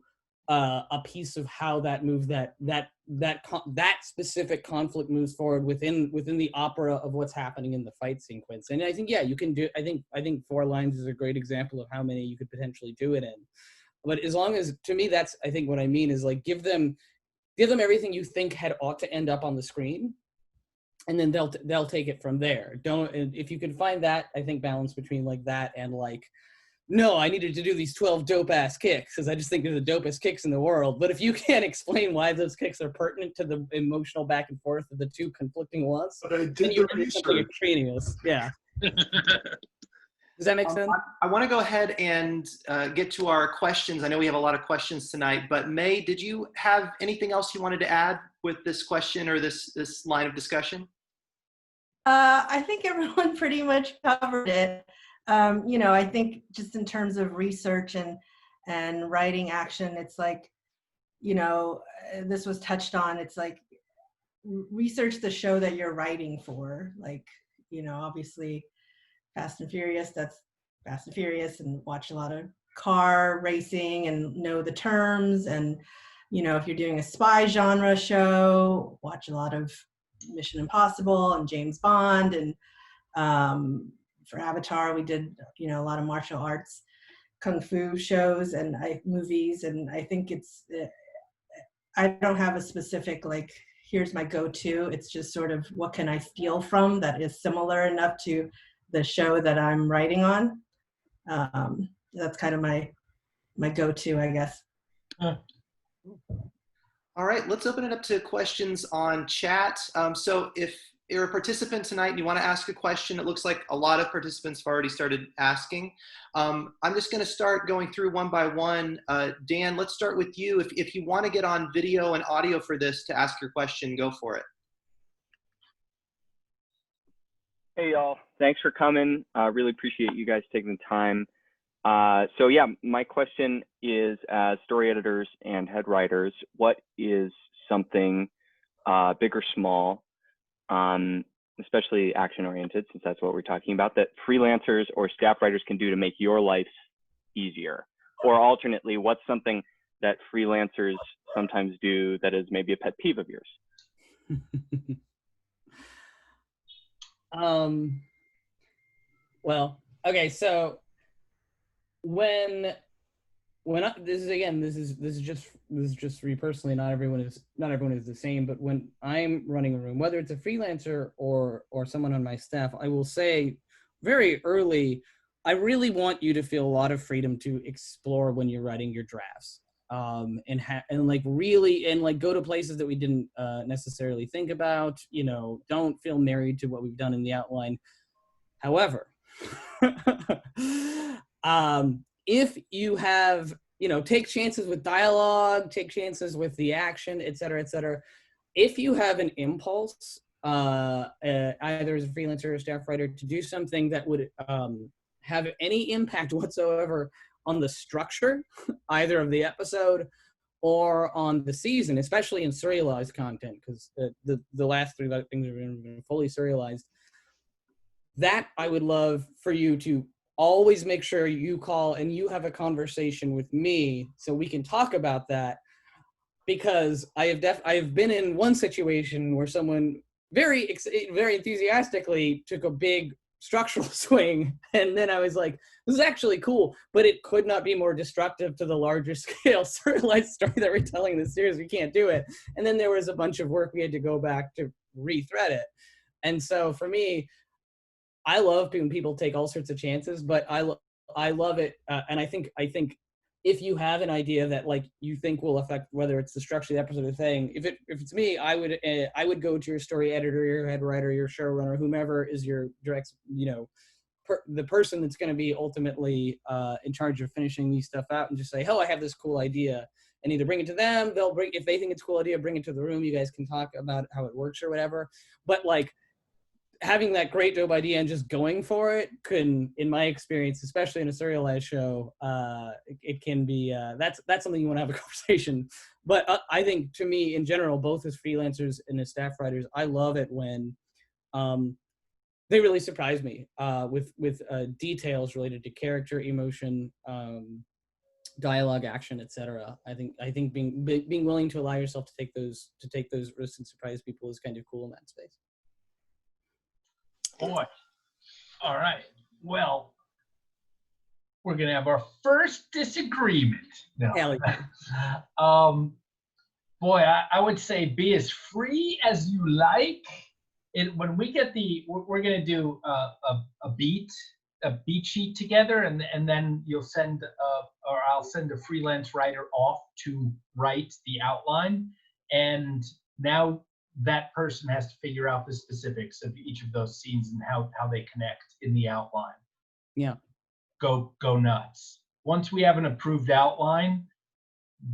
a piece of how that moves, that specific conflict moves forward within the opera of what's happening in the fight sequence. And I think, yeah, you can do, I think 4 lines is a great example of how many you could potentially do it in. But as long as, to me, that's, I think what I mean is like, give them everything you think ought to end up on the screen, and then they'll take it from there. If you can find that, I think, balance between like that and like, no, I needed to do these 12 dope ass kicks because I just think they're the dopest kicks in the world. But if you can't explain why those kicks are pertinent to the emotional back and forth of the 2 conflicting wants, But I did then you're the doing something research. extraneous. Yeah. Does that make sense? I want to go ahead and get to our questions. I know we have a lot of questions tonight, but May, did you have anything else you wanted to add with this question or this line of discussion? I think everyone pretty much covered it. I think just in terms of research and writing action, it's like, this was touched on. It's like, research the show that you're writing for. Like, obviously Fast and Furious, that's Fast and Furious, and watch a lot of car racing and know the terms. And, if you're doing a spy genre show, watch a lot of Mission Impossible and James Bond. And for Avatar, we did, a lot of martial arts, kung fu shows and movies. And I think I don't have a specific, like, here's my go-to. It's just sort of what can I steal from that is similar enough to the show that I'm writing on. That's kind of my go-to, I guess. All right, let's open it up to questions on chat. So if you're a participant tonight and you want to ask a question, it looks like a lot of participants have already started asking. I'm just going to start going through one by one. Dan, let's start with you. If you want to get on video and audio for this to ask your question, go for it. Hey, y'all. Thanks for coming. Really appreciate you guys taking the time. So yeah, my question is, as story editors and head writers, what is something big or small, especially action-oriented, since that's what we're talking about, that freelancers or staff writers can do to make your life easier? Or alternately, what's something that freelancers sometimes do that is maybe a pet peeve of yours? Well, okay, so when this is just for me personally, not everyone is the same, but when I'm running a room, whether it's a freelancer or someone on my staff, I will say very early, I really want you to feel a lot of freedom to explore when you're writing your drafts, and go to places that we didn't necessarily think about. Don't feel married to what we've done in the outline. However, if you have, take chances with dialogue, take chances with the action, et cetera, et cetera. If you have an impulse, either as a freelancer or a staff writer, to do something that would have any impact whatsoever on the structure, either of the episode or on the season, especially in serialized content, because the last 3 things have been fully serialized, that I would love for you to always make sure you call and you have a conversation with me so we can talk about that, because I have been in one situation where someone very enthusiastically took a big structural swing, and then I was like, this is actually cool, but it could not be more destructive to the larger scale story that we're telling in this series. We can't do it. And then there was a bunch of work we had to go back to rethread it. And so for me, I love when people take all sorts of chances, but I love it, and I think if you have an idea that like you think will affect whether it's the structure of the episode or the thing, if it's me, I would go to your story editor, your head writer, your showrunner, whomever is your direct, the person that's going to be ultimately in charge of finishing these stuff out, and just say, oh, I have this cool idea, and either bring it to them. They'll bring, if they think it's a cool idea, bring it to the room. You guys can talk about how it works or whatever. But like, having that great dope idea and just going for it can, in my experience, especially in a serialized show, it can be, that's something you want to have a conversation. But I think, to me, in general, both as freelancers and as staff writers, I love it when they really surprise me with details related to character, emotion, dialogue, action, etc. I think being willing to allow yourself to take those risks and surprise people is kind of cool in that space. Boy. All right. Well, we're going to have our first disagreement. No. Boy, I would say be as free as you like. When we get we're going to do a beat sheet together, and then you'll send, or I'll send a freelance writer off to write the outline. And now that person has to figure out the specifics of each of those scenes and how they connect in the outline. Yeah. Go nuts. Once we have an approved outline,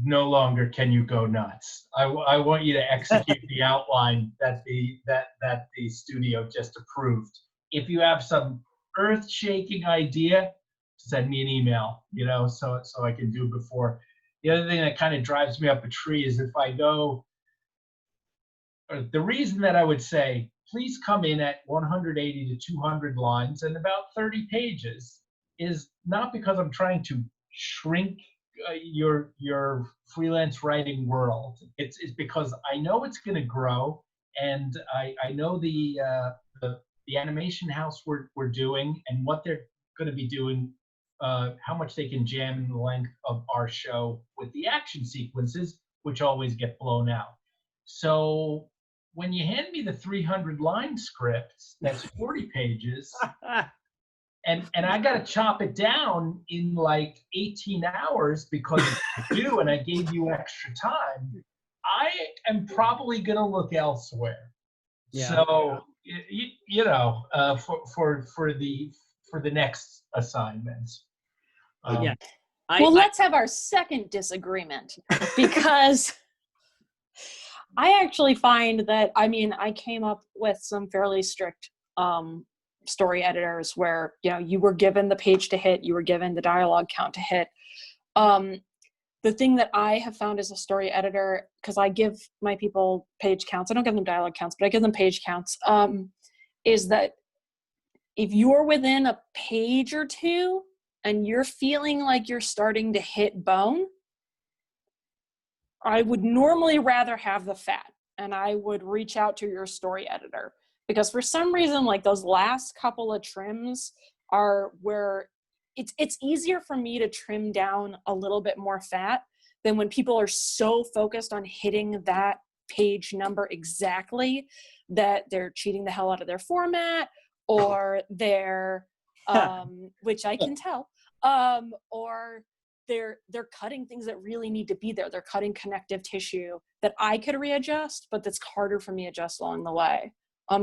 no longer can you go nuts. I want you to execute the outline that the studio just approved. If you have some earth-shaking idea, send me an email, so I can do it before. The other thing that kind of drives me up a tree is if I go, or the reason that I would say, please come in at 180 to 200 lines and about 30 pages is not because I'm trying to shrink your freelance writing world. It's because I know it's going to grow, and I know the animation house we're doing and what they're going to be doing, how much they can jam in the length of our show with the action sequences, which always get blown out. So when you hand me the 300-line script, that's 40 pages, and I got to chop it down in like 18 hours because it's due and I gave you extra time, I am probably going to look elsewhere. Yeah. So, for the next assignment. Yeah. Let's have our second disagreement, because I actually find that, I came up with some fairly strict story editors where, you were given the page to hit, you were given the dialogue count to hit. The thing that I have found as a story editor, because I give my people page counts, I don't give them dialogue counts, but I give them page counts, is that if you're within a page or two and you're feeling like you're starting to hit bone, I would normally rather have the fat, and I would reach out to your story editor, because for some reason, like those last couple of trims are where it's easier for me to trim down a little bit more fat than when people are so focused on hitting that page number exactly that they're cheating the hell out of their format, or they're, which I can tell, or they're cutting things that really need to be there. They're cutting connective tissue that I could readjust, but that's harder for me to adjust along the way.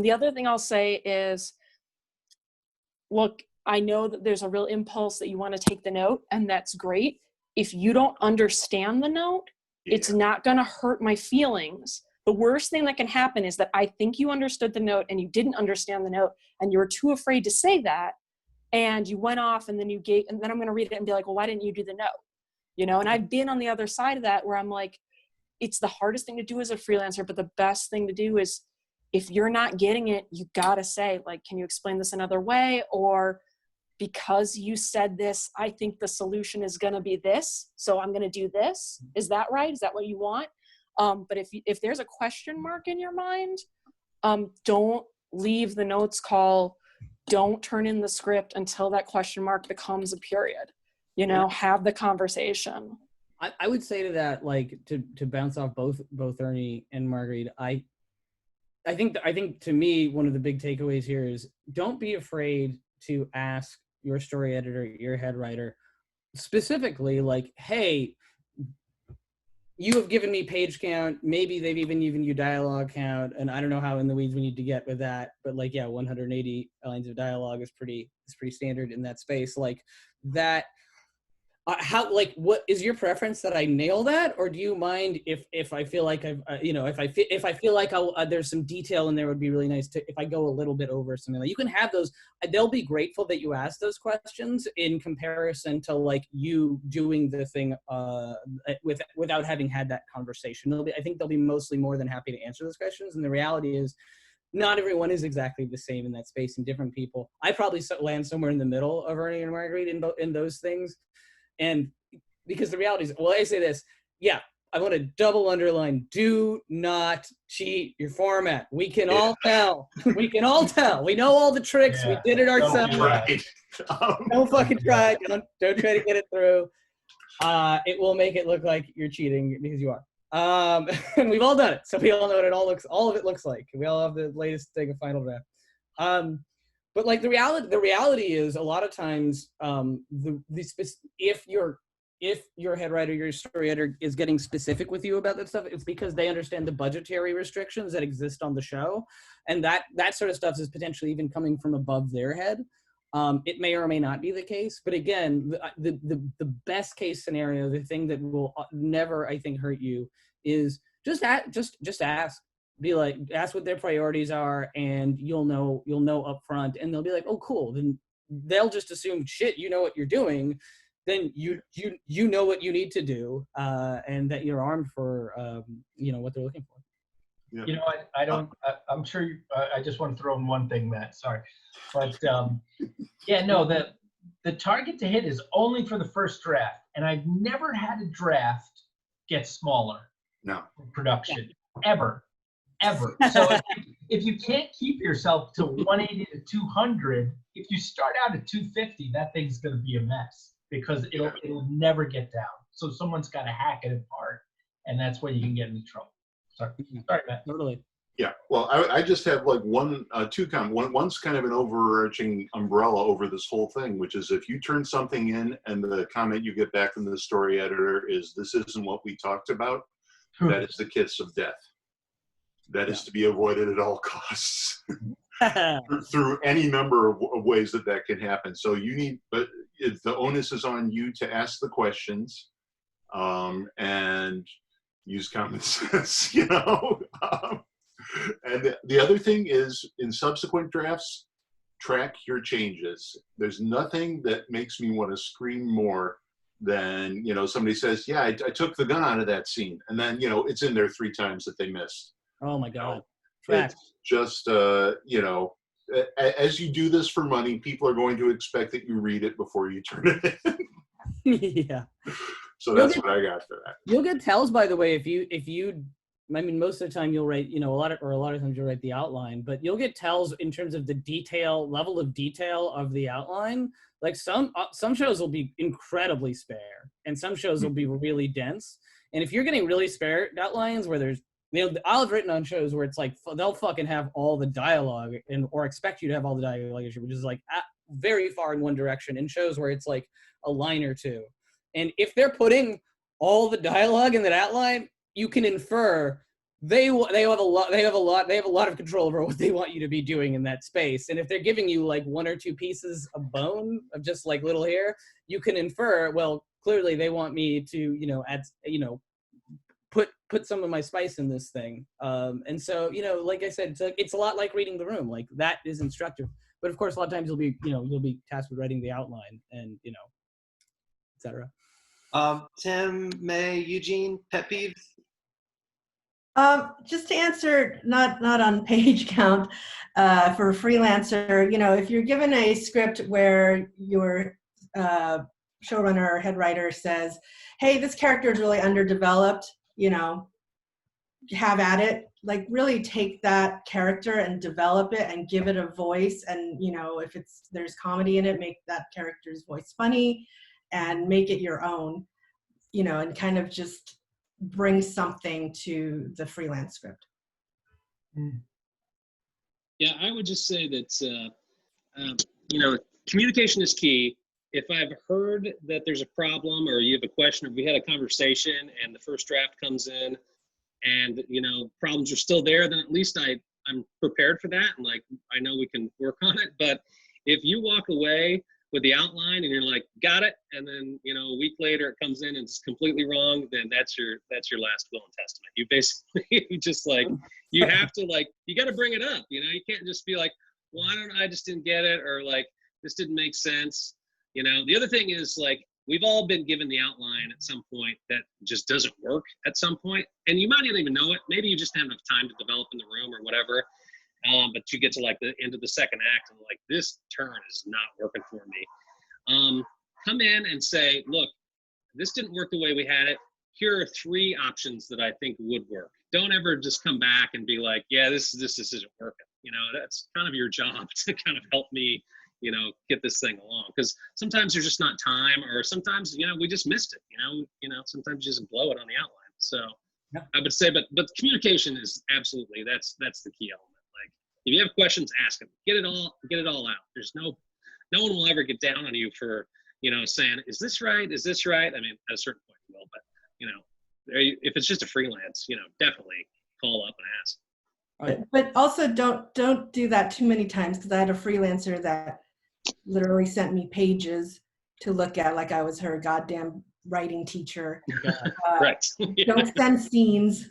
The other thing I'll say is, look, I know that there's a real impulse that you want to take the note, and that's great. If you don't understand the note, it's not going to hurt my feelings. The worst thing that can happen is that I think you understood the note and you didn't understand the note, and you were too afraid to say that, and you went off, and then and then I'm going to read it and be like, well, why didn't you do the note? And I've been on the other side of that, where I'm like, it's the hardest thing to do as a freelancer, but the best thing to do is, if you're not getting it, you got to say, like, can you explain this another way? Or, because you said this, I think the solution is going to be this, so I'm going to do this. Is that right? Is that what you want? But if there's a question mark in your mind, don't leave the notes call. Don't turn in the script until that question mark becomes a period. You know, have the conversation. I would say to that, like, to bounce off both Ernie and Mairghread, I think to me, one of the big takeaways here is don't be afraid to ask your story editor, your head writer, specifically, like, hey, you have given me page count, maybe they've even given you dialogue count, and I don't know how in the weeds we need to get with that, but like, yeah, 180 lines of dialogue is pretty standard in that space. Like that, how, like, what is your preference that I nail that, or do you mind if I feel like I've if I feel like there's some detail in there, would be really nice to if I go a little bit over something. Like, you can have those. They'll be grateful that you ask those questions in comparison to like you doing the thing without having had that conversation. I think they'll be mostly more than happy to answer those questions. And the reality is, not everyone is exactly the same in that space, and different people. I probably land somewhere in the middle of Ernie and Mairghread in those things. And because the reality is, well, I say this, yeah, I want to double underline, do not cheat your format. We can all tell. We can all tell. We know all the tricks. We did it ourselves. Don't fucking try. Don't try to get it through. It will make it look like you're cheating because you are. And we've all done it. So we all know what all of it looks like. We all have the latest thing of Final Draft. But like the reality is, a lot of times, if your head writer, your story editor is getting specific with you about that stuff, it's because they understand the budgetary restrictions that exist on the show, and that sort of stuff is potentially even coming from above their head. It may or may not be the case, but again, the best case scenario, the thing that will never, I think, hurt you is just ask. Be like, ask what their priorities are, and you'll know up front, and they'll be like, oh, cool. Then they'll just assume, shit, you know what you're doing. Then you know what you need to do, and that you're armed for what they're looking for. Yeah. You know, I'm sure I just want to throw in one thing, Matt, sorry. But the target to hit is only for the first draft, and I've never had a draft get smaller. No. For production, ever. So if you can't keep yourself to 180 to 200, if you start out at 250, that thing's going to be a mess because it'll never get down. So someone's got to hack it apart, and that's where you can get into trouble. Sorry, Matt. Totally. Yeah. Well, I just have like two comments. One's kind of an overarching umbrella over this whole thing, which is if you turn something in and the comment you get back from the story editor is, "This isn't what we talked about," that is the kiss of death. That is to be avoided at all costs through any number of ways that can happen. So but the onus is on you to ask the questions and use common sense, And the other thing is, in subsequent drafts, track your changes. There's nothing that makes me want to scream more than, somebody says, yeah, I took the gun out of that scene. And then, it's in there 3 times that they missed. Oh my God. It's just, as you do this for money, people are going to expect that you read it before you turn it in. Yeah. So that's what I got for that. You'll get tells, by the way, if you, I mean, most of the time you'll write, a lot of times you'll write the outline, but you'll get tells in terms of the level of detail of the outline. Like some shows will be incredibly spare, and some shows will be really dense. And if you're getting really spare outlines where there's, I've written on shows where it's like they'll fucking have all the dialogue or expect you to have all the dialogue, which is like very far in one direction. In shows where it's like a line or two, and if they're putting all the dialogue in that outline, you can infer they have a lot of control over what they want you to be doing in that space. And if they're giving you like 1 or 2 pieces of bone of just like little hair, you can infer, well, clearly they want me to add put some of my spice in this thing. And so, like I said, it's a lot like reading the room. Like that is instructive. But of course, a lot of times you'll be tasked with writing the outline and, et cetera. Tim, May, Eugene, pet peeves? Just to answer, not on page count, for a freelancer, if you're given a script where your showrunner or head writer says, hey, this character is really underdeveloped, have at it. like really take that character and develop it and give it a voice. And, you know, if there's comedy in it, make that character's voice funny and make it your own, you know, and kind of just bring something to the freelance script. Yeah, I would just say that, you know, communication is key. If I've heard that there's a problem or you have a question, or we had a conversation and the first draft comes in and, you know, problems are still there, then at least I'm prepared for that. And like, I know we can work on it. But if you walk away with the outline and you're like, got it, and then, you know, a week later it comes in and it's completely wrong, then that's your last will and testament. You basically you just like, you have to like, you got to bring it up. You know, you can't just be like, well, I just didn't get it, or like, this didn't make sense. You know, the other thing is like, we've all been given the outline at some point that just doesn't work at some point, and you might not even know it. Maybe you just have enough time to develop in the room or whatever. But you get to like the end of the second act and like, this turn is not working for me. Come in and say, look, this didn't work the way we had it. Here are 3 options that I think would work. Don't ever just come back and be like, yeah, this isn't working. You know, that's kind of your job to kind of help me, you know, get this thing along. Because sometimes there's just not time, or sometimes, you know, we just missed it. You know, sometimes you just blow it on the outline. So yeah. I would say, but communication is absolutely, that's the key element. Like, if you have questions, ask them. Get it all out. There's no one will ever get down on you for, you know, saying, is this right? Is this right? I mean, at a certain point you will, but, you know, if it's just a freelance, you know, definitely call up and ask. But also don't do that too many times, because I had a freelancer that literally sent me pages to look at like I was her goddamn writing teacher. Right. Don't send scenes.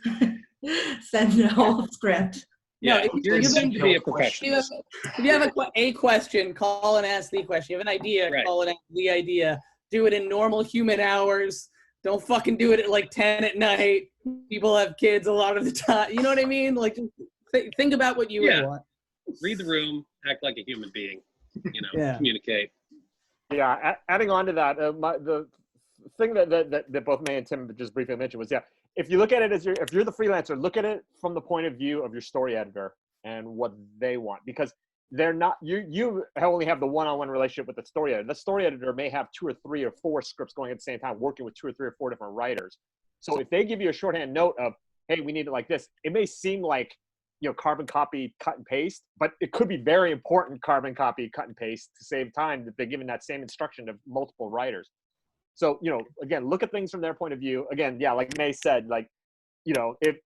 Send the whole script. Yeah, no, you're exempt to be a professional. If you have a question, call and ask the question. You have an idea, right. Call and ask the idea. Do it in normal human hours. Don't fucking do it at like 10 at night. People have kids a lot of the time. You know what I mean? Like, think about what you would want. Read the room, act like a human being, you know, communicate. Yeah, adding on to that, the thing that both May and Tim just briefly mentioned was, if you look at it as if you're the freelancer, look at it from the point of view of your story editor and what they want, because they're not, you only have the one-on-one relationship with the story editor. The story editor may have 2 or 3 or 4 scripts going at the same time, working with 2 or 3 or 4 different writers. So if they give you a shorthand note of, hey, we need it like this, it may seem like, you know, carbon copy, cut and paste, but it could be very important carbon copy, cut and paste to save time that they're giving that same instruction to multiple writers. So, you know, again, look at things from their point of view. Again, yeah, like May said, like, you know, if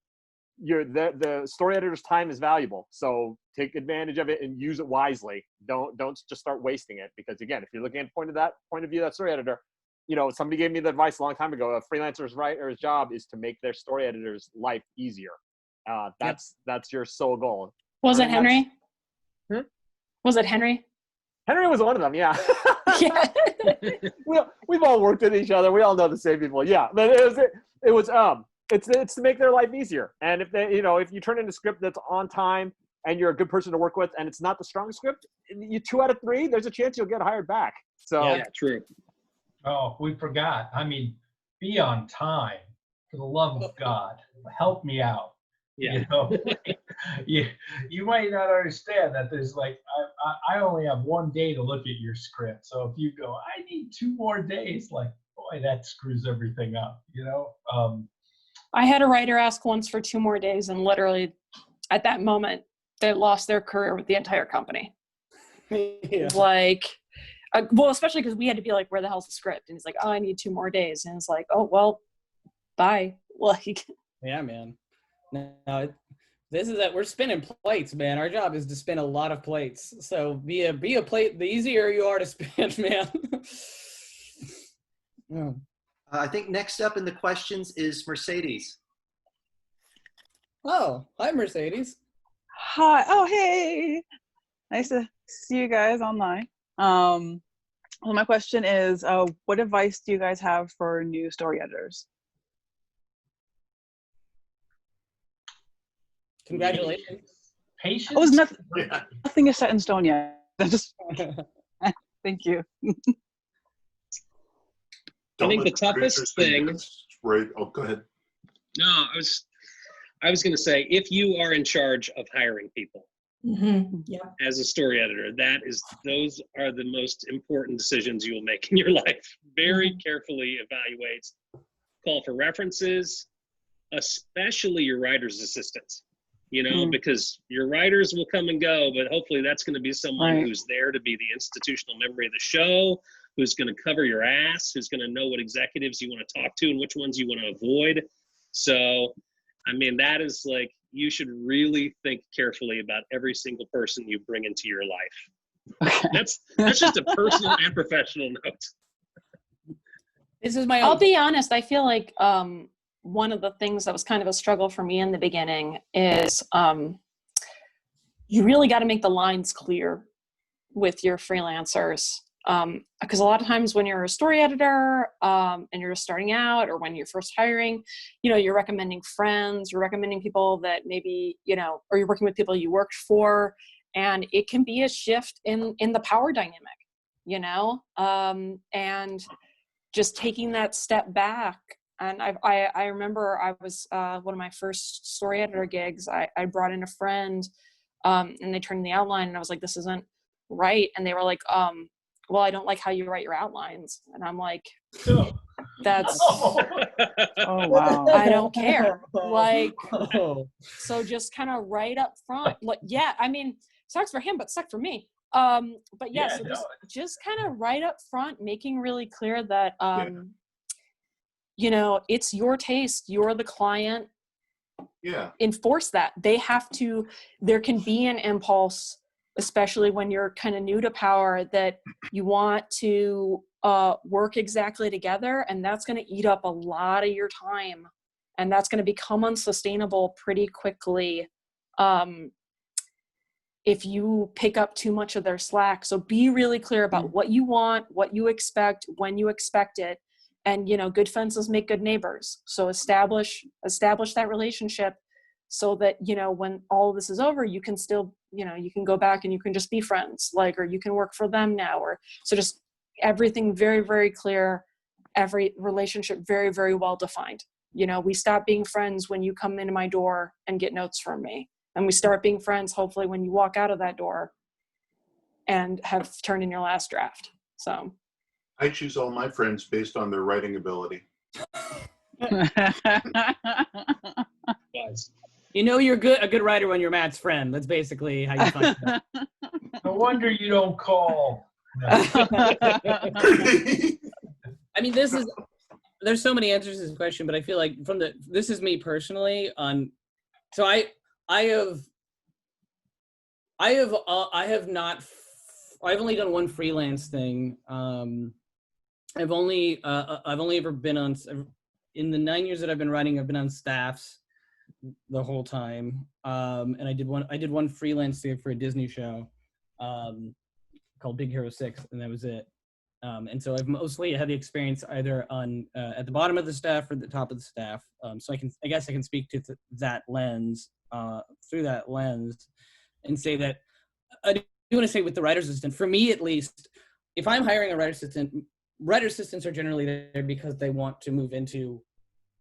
you're the story editor's time is valuable, so take advantage of it and use it wisely. Don't just start wasting it, because again, if you're looking at point of view, that story editor, you know, somebody gave me the advice a long time ago. A freelancer's writer's job is to make their story editor's life easier. That's your sole goal. Was it Henry? Was it Henry? Henry was one of them. Yeah. Yeah. We've all worked with each other. We all know the same people. Yeah, but it's to make their life easier. And if they, you know, if you turn in a script that's on time and you're a good person to work with, and it's not the strongest script, you 2 out of 3, there's a chance you'll get hired back. So yeah, true. Oh, we forgot. I mean, be on time, for the love of God. Help me out. Yeah. You know, you might not understand that there's like, I only have 1 day to look at your script. So if you go, I need 2 more days, like, boy, that screws everything up, you know? I had a writer ask once for 2 more days, and literally at that moment, they lost their career with the entire company. Yeah. Like, well, especially because we had to be like, where the hell's the script? And he's like, oh, I need 2 more days. And it's like, oh, well, bye. Like, yeah, man. No, this is that we're spinning plates, man. Our job is to spin a lot of plates. So be a plate. The easier you are to spin, man. Yeah. I think next up in the questions is Mercedes. Oh, hi, Mercedes. Hi. Oh, hey. Nice to see you guys online. Well, my question is, what advice do you guys have for new story editors? Congratulations. Patience. Oh, nothing is set in stone yet. Just thank you. I think the toughest thing. Right. Oh, go ahead. No, I was going to say, if you are in charge of hiring people Yeah. as a story editor, those are the most important decisions you will make in your life. Very carefully evaluate, call for references, especially your writer's assistants, because your writers will come and go, but hopefully that's going to be someone who's there to be the institutional memory of the show, who's going to cover your ass, who's going to know what executives you want to talk to and which ones you want to avoid. So, I mean, that is like, you should really think carefully about every single person you bring into your life. Okay. That's just a personal and professional note. This is my own. I'll be honest, I feel like one of the things that was kind of a struggle for me in the beginning is you really got to make the lines clear with your freelancers. Because a lot of times when you're a story editor and you're starting out, or when you're first hiring, you're recommending friends, you're recommending people that maybe, or you're working with people you worked for, and it can be a shift in the power dynamic, and just taking that step back. And I remember I was one of my first story editor gigs, I brought in a friend and they turned in the outline and I was like, this isn't right. And they were like, well, I don't like how you write your outlines. And I'm like, that's, Oh, wow. I don't care. Like, so just kind of right up front. Like, yeah, I mean, sucks for him, but sucked for me. But yeah, so just kind of right up front, making really clear that, it's your taste, you're the client. Yeah. Enforce that. There can be an impulse, especially when you're kind of new to power, that you want to work exactly together, and that's going to eat up a lot of your time, and that's going to become unsustainable pretty quickly if you pick up too much of their slack. So be really clear about what you want, what you expect, when you expect it, and good fences make good neighbors. So establish that relationship, so that when all of this is over, you can still you can go back and you can just be friends, or you can work for them now, or so just everything very, very clear, every relationship very, very well defined. We stop being friends when you come into my door and get notes from me, and we start being friends hopefully when you walk out of that door and have turned in your last draft. So I choose all my friends based on their writing ability. You're a good writer when you're Matt's friend. That's basically how you find it. No wonder you don't call. I mean, there's so many answers to this question, but I feel like this is me personally so I've only done one freelance thing. I've only ever been on, in the 9 years that I've been writing, I've been on staffs the whole time. And I did one freelance thing for a Disney show called Big Hero 6, and that was it. And so I've mostly had the experience either on at the bottom of the staff or the top of the staff. So I guess I can speak to that lens, through that lens, and say that I do want to say with the writer's assistant, for me at least, if I'm hiring a writer assistants are generally there because they want to move into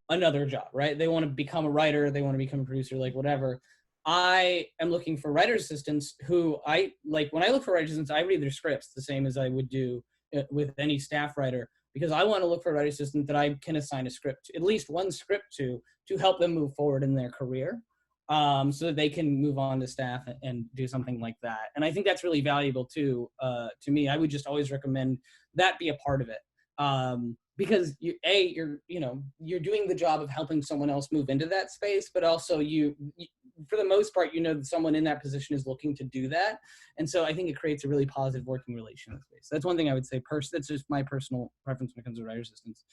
another job, right? They want to become a writer, they want to become a producer, like whatever. I am looking for writer assistants who when I look for writer assistants, I read their scripts the same as I would do with any staff writer, because I want to look for a writer assistant that I can assign a script, at least one script to help them move forward in their career, so that they can move on to staff and do something like that. And I think that's really valuable too. To me, I would just always recommend that be a part of it. Because you're doing the job of helping someone else move into that space, but also you for the most part, that someone in that position is looking to do that. And so I think it creates a really positive working relation in the space. That's one thing I would say. That's just my personal preference when it comes to writer assistants.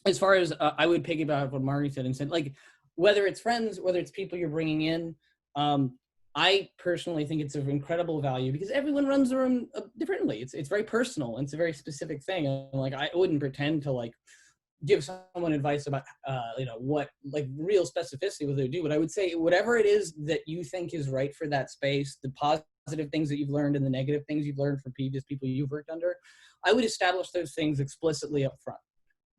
As far as I would piggyback what Margie said and said, whether it's friends, whether it's people you're bringing in, I personally think it's of incredible value because everyone runs the room differently. It's very personal. And it's a very specific thing. And I wouldn't pretend to give someone advice about what real specificity what they do. But I would say whatever it is that you think is right for that space, the positive things that you've learned and the negative things you've learned from previous people you've worked under, I would establish those things explicitly up front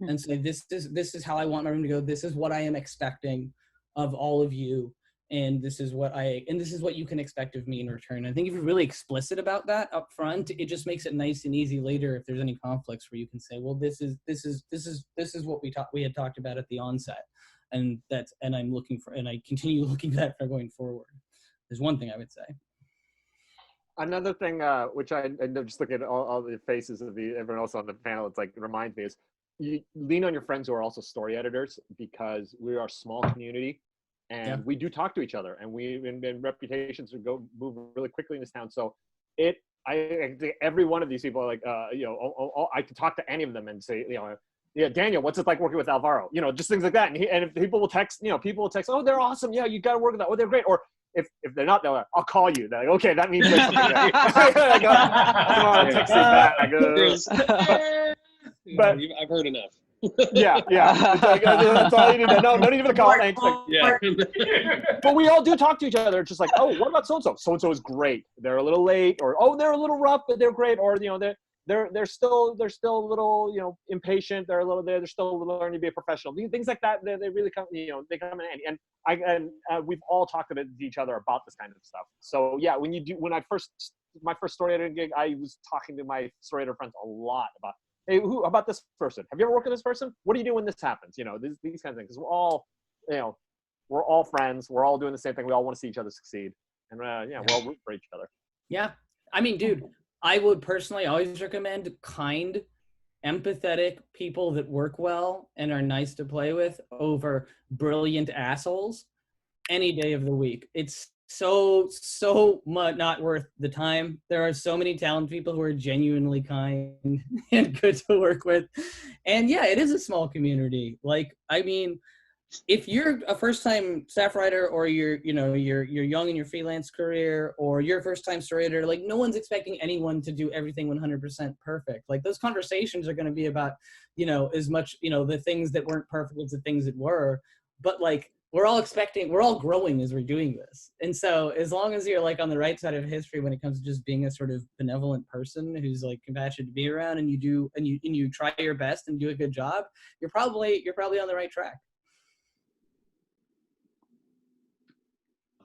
and say this is how I want my room to go. This is what I am expecting. of all of you, and this is what you can expect of me in return. I think if you're really explicit about that up front, it just makes it nice and easy later if there's any conflicts where you can say, well, this is what we had talked about at the onset, and I continue looking for that for going forward. There's one thing I would say. Another thing, which I know, just looking at all the faces of everyone else on the panel, it reminds me is you lean on your friends who are also story editors, because we are a small community, and we do talk to each other, and reputations move really quickly in this town. So I think every one of these people are like, I could talk to any of them and say, yeah, Daniel, what's it like working with Alvaro? Just things like that. And if people will text, oh, they're awesome. Yeah, you got to work with that. Oh, they're great. Or if they're not, they're like, I'll call you. They're like, okay, that means there's something there. Come on, text me back. But I've heard enough. yeah. That's all you need to know. No need for the call. Thanks. Yeah. But we all do talk to each other. It's just like, oh, what about so-and-so? So-and-so is great. They're a little late, or, oh, they're a little rough, but they're great. Or, they're still a little, impatient. They're still learning to be a professional. Things like that, they really come, they come in handy. And we've all talked to each other about this kind of stuff. So yeah, my first story editing gig, I was talking to my story editor friends a lot about, hey, about this person? Have you ever worked with this person? What do you do when this happens? These kinds of things. Because we're all friends. We're all doing the same thing. We all want to see each other succeed. And we're all rooting for each other. Yeah. I mean, dude, I would personally always recommend kind, empathetic people that work well and are nice to play with over brilliant assholes any day of the week. It's so much not worth the time. There are so many talented people who are genuinely kind and good to work with. And yeah, it is a small community. If you're a first-time staff writer, or you're young in your freelance career, or you're a first-time story editor, no one's expecting anyone to do everything 100% perfect. Those conversations are going to be about, as much, the things that weren't perfect as the things that were. But we're all growing as we're doing this. And so as long as you're on the right side of history when it comes to just being a sort of benevolent person who's compassionate to be around, and you try your best and do a good job, you're probably on the right track.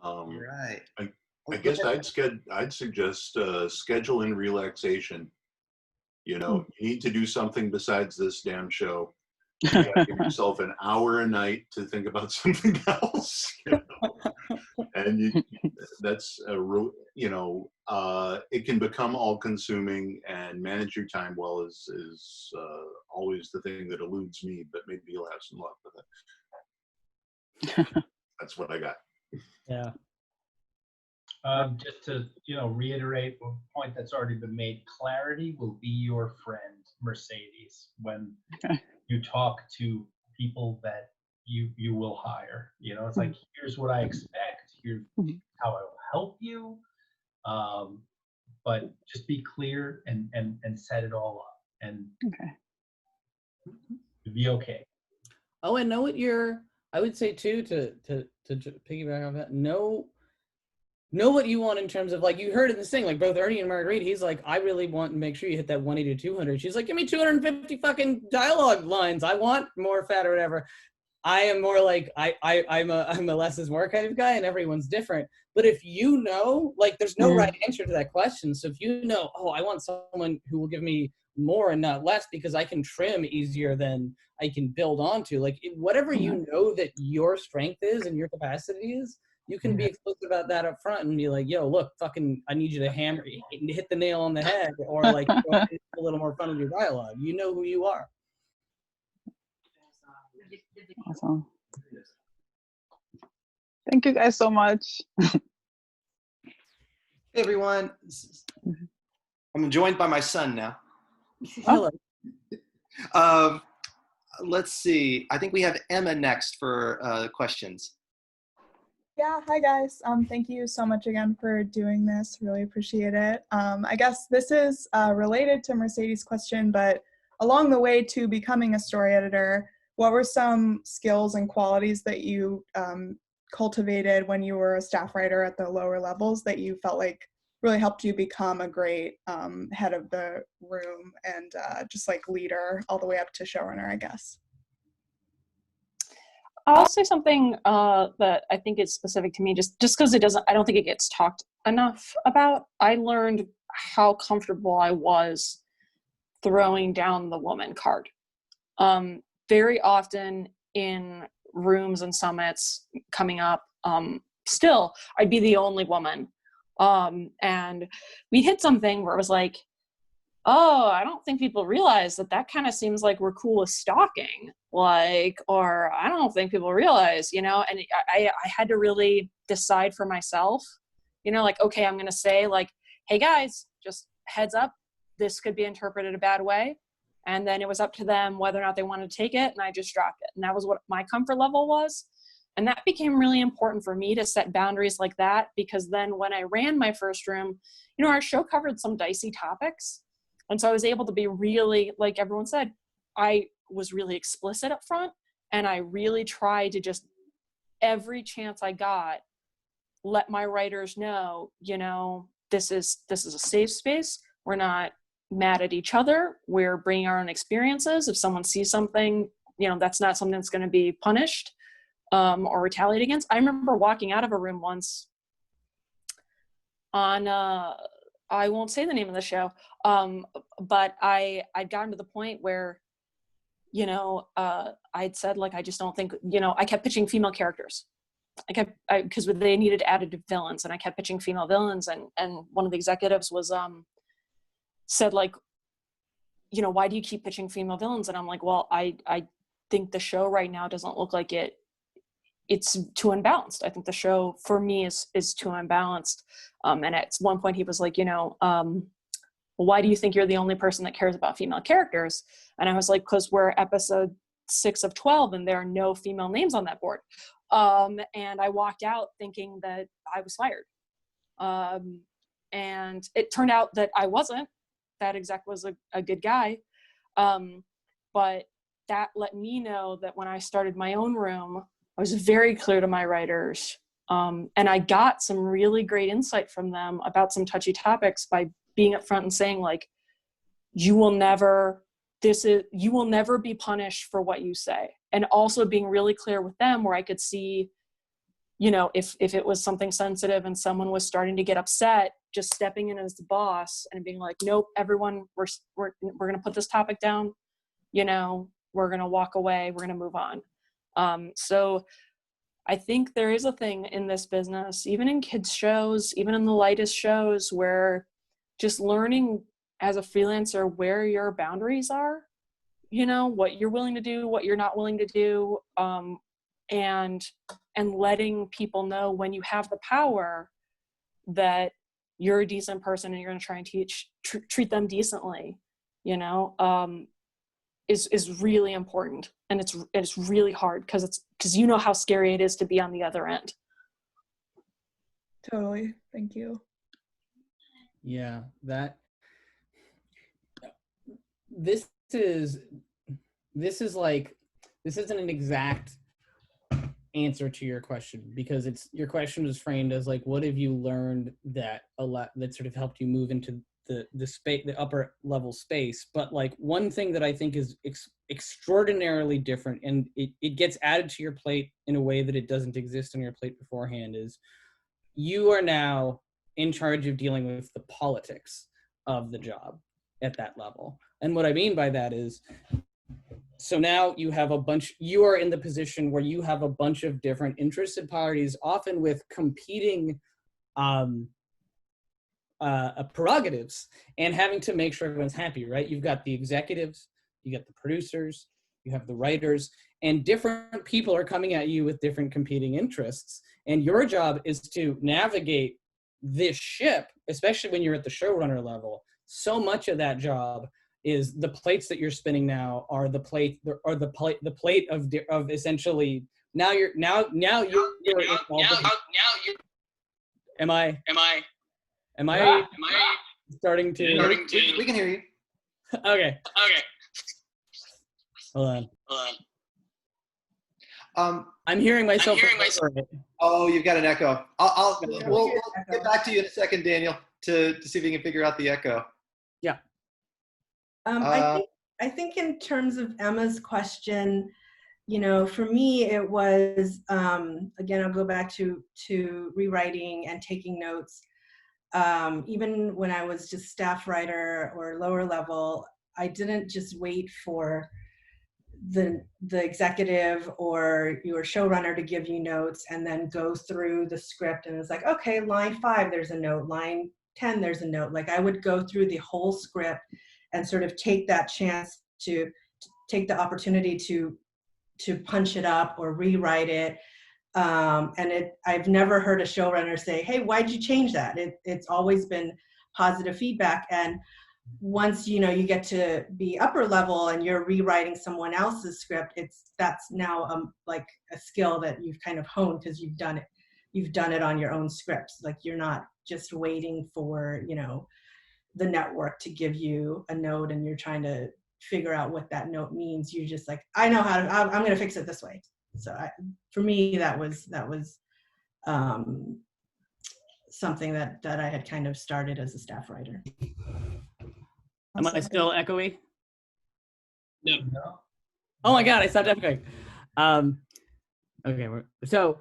Right. I guess I'd suggest scheduling relaxation. You need to do something besides this damn show. You gotta give yourself an hour a night to think about something else. And that's it can become all-consuming, and manage your time well is always the thing that eludes me. But maybe you'll have some luck with it. That's what I got. Yeah. Just to reiterate a point that's already been made, clarity will be your friend, Mercedes, when you talk to people that you will hire. It's like, here's what I expect, here's how I will help you, but just be clear and set it all up, and be okay. Oh, and know what I would say too, to piggyback off that, know what you want in terms of, you heard in this thing, both Ernie and Mairghread, he's like, I really want to make sure you hit that 180 to 200. She's like, give me 250 fucking dialogue lines. I want more fat or whatever. I am more I'm a less is more kind of guy, and everyone's different. But if there's no right answer to that question. So if I want someone who will give me more and not less, because I can trim easier than I can build onto, whatever that your strength is and your capacity is, you can be explicit about that up front and be like, yo, look, fucking, I need you to hit the nail on the head, or a little more fun with your dialogue. You know who you are. Awesome. Thank you guys so much. Hey everyone. I'm joined by my son now. Hello. Let's see. I think we have Emma next for questions. Yeah, hi guys. Thank you so much again for doing this. Really appreciate it. I guess this is related to Mercedes' question, but along the way to becoming a story editor, what were some skills and qualities that you cultivated when you were a staff writer at the lower levels that you felt really helped you become a great head of the room and just leader all the way up to showrunner, I guess? I'll say something that I think is specific to me, just because I don't think it gets talked enough about. I learned how comfortable I was throwing down the woman card. Very often in rooms and summits coming up, still, I'd be the only woman. And we hit something where it was like, oh, I don't think people realize that kind of seems like we're cool with stalking, like, or I don't think people realize, and I had to really decide for myself, like, okay, I'm going to say like, hey guys, just heads up, this could be interpreted a bad way. And then it was up to them whether or not they wanted to take it. And I just dropped it. And that was what my comfort level was. And that became really important for me to set boundaries like that, because then when I ran my first room, our show covered some dicey topics. And so I was able to be really, like everyone said, I was really explicit up front, and I really tried to just, every chance I got, let my writers know, this is a safe space. We're not mad at each other. We're bringing our own experiences. If someone sees something, that's not something that's going to be punished or retaliated against. I remember walking out of a room once on, I won't say the name of the show, but I'd gotten to the point where, I'd said, like, I just don't think, I kept pitching female characters. Because they needed added villains, and I kept pitching female villains, and one of the executives was, said, like, why do you keep pitching female villains? And I'm like, well, I think the show right now doesn't look like it's too unbalanced. I think the show for me is too unbalanced. And at one point he was like, why do you think you're the only person that cares about female characters? And I was like, because we're episode 6 of 12 and there are no female names on that board. And I walked out thinking that I was fired. And it turned out that I wasn't. That exec was a good guy. But that let me know that when I started my own room, I was very clear to my writers. And I got some really great insight from them about some touchy topics by being up front and saying, like, you will never be punished for what you say. And also being really clear with them where I could see, if it was something sensitive and someone was starting to get upset, just stepping in as the boss and being like, nope, everyone, we're going to put this topic down. We're going to walk away. We're going to move on. So I think there is a thing in this business, even in kids shows, even in the lightest shows, where just learning as a freelancer where your boundaries are, what you're willing to do, what you're not willing to do, and letting people know when you have the power that you're a decent person and you're going to try and treat them decently, is really important. And it's really hard because how scary it is to be on the other end. Totally. Thank you. Yeah, this isn't an exact answer to your question, because your question was framed as like, what have you learned that sort of helped you move into the space, the upper level space? But like, one thing that I think is extraordinarily different, and it gets added to your plate in a way that it doesn't exist on your plate beforehand, is you are now in charge of dealing with the politics of the job at that level. And what I mean by that is, so now you are in the position where you have a bunch of different interested parties, often with competing prerogatives, and having to make sure everyone's happy, right? You've got the executives, you got the producers, you have the writers, and different people are coming at you with different competing interests. And your job is to navigate this ship, especially when you're at the showrunner level. So much of that job is the plates that you're spinning now are the plate of essentially now you're am I starting to we can hear you. Okay. Hold on. I'm hearing myself. Oh, you've got an echo. We'll get back to you in a second, Daniel, to see if we can figure out the echo. Yeah. I think in terms of Emma's question, you know, for me, it was, again, I'll go back to rewriting and taking notes. Even when I was just staff writer or lower level, I didn't just wait for the executive or your showrunner to give you notes and then go through the script and it's like, okay, line 5 there's a note, line 10 there's a note. Like I would go through the whole script and sort of take that chance to take the opportunity to punch it up or rewrite it. I've never heard a showrunner say, hey, why'd you change that? It's always been positive feedback. And once, you know, you get to be upper level and you're rewriting someone else's script, that's now like a skill that you've kind of honed because you've done it on your own scripts. Like you're not just waiting for, you know, the network to give you a note and you're trying to figure out what that note means. You're just like, I know how to, I'm going to fix it this way. So for me, that was something that I had kind of started as a staff writer. Am I still echoey? No. Oh my God, I stopped echoing. Okay, so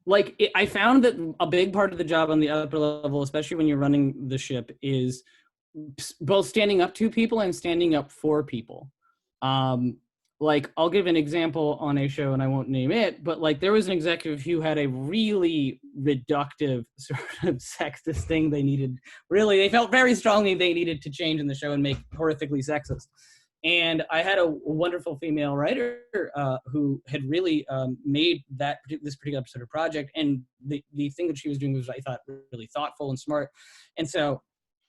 like I found that a big part of the job on the upper level, especially when you're running the ship, is both standing up to people and standing up for people. Like I'll give an example on a show and I won't name it, but like there was an executive who had a really reductive sort of sexist thing they felt very strongly they needed to change in the show and make horrifically sexist. And I had a wonderful female writer who had really made this particular episode of project. And the thing that she was doing was, I thought, really thoughtful and smart. And so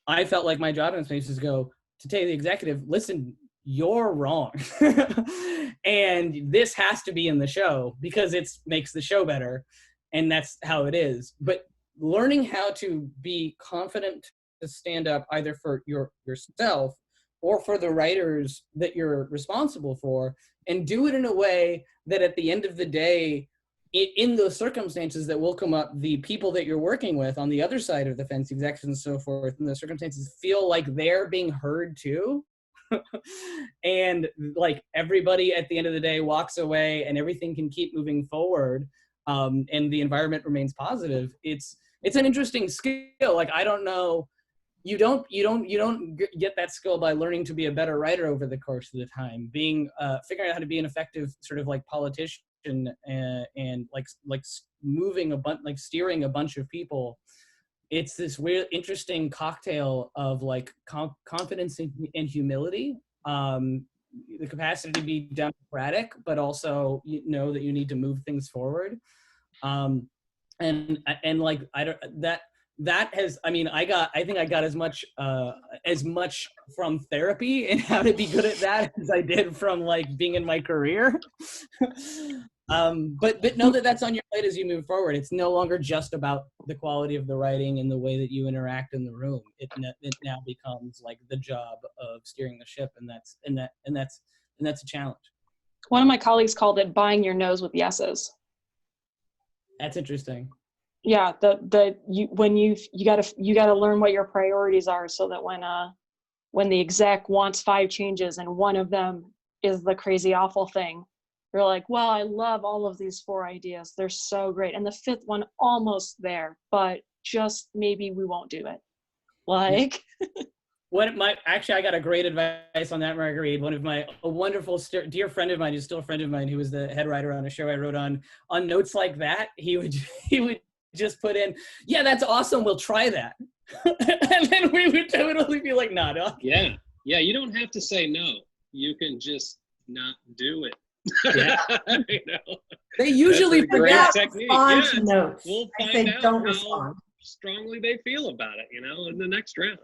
I felt like my job in space is to tell the executive, listen, you're wrong. And this has to be in the show because it makes the show better. And that's how it is. But learning how to be confident to stand up either for yourself or for the writers that you're responsible for, and do it in a way that at the end of the day, in those circumstances that will come up, the people that you're working with on the other side of the fence, executives and so forth, in the circumstances feel like they're being heard too. And like everybody at the end of the day walks away and everything can keep moving forward, and the environment remains positive. It's an interesting skill. Like, I don't know, you don't get that skill by learning to be a better writer over the course of the time, figuring out how to be an effective sort of like politician and like moving like steering a bunch of people. It's this weird, interesting cocktail of like confidence and humility, the capacity to be democratic, but also you know that you need to move things forward. And like that has, I mean, I think I got as much from therapy and how to be good at that as I did from like being in my career. But know that that's on your plate as you move forward. It's no longer just about the quality of the writing and the way that you interact in the room. It now becomes like the job of steering the ship, and that's a challenge. One of my colleagues called it buying your nose with yeses. That's interesting. Yeah, you gotta learn what your priorities are, so that when the exec wants 5 changes and one of them is the crazy awful thing, you're like, well, I love all of these 4 ideas. They're so great. And the 5th one almost there, but just maybe we won't do it. Like, I got a great advice on that, Mairghread. A wonderful dear friend of mine, who's still a friend of mine, who was the head writer on a show I wrote on notes like that, he would just put in, yeah, that's awesome, we'll try that. And then we would totally be like, nah, no. Yeah, you don't have to say no. You can just not do it. Yeah. You know, they usually forget respond to notes. We'll find out how respond. Strongly they feel about it, you know, in the next round.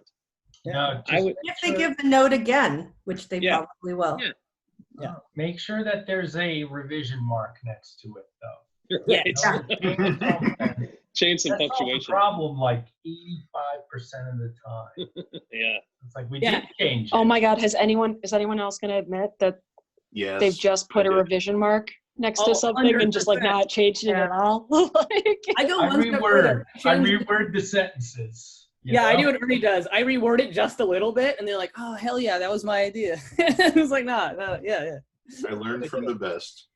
Yeah. If they give the note again, which they probably will. Yeah. Make sure that there's a revision mark next to it, though. Right. Change some punctuation. That's the problem, like 85% of the time. Yeah. It's like we did change it. Oh my God, is anyone else going to admit that they've just put a revision mark next to something 100%. And just like not changed it at all? Like, I reword the sentences. I do what Ernie does. I reword it just a little bit, and they're like, "Oh hell yeah, that was my idea." It's like, nah, yeah. I learned from the best.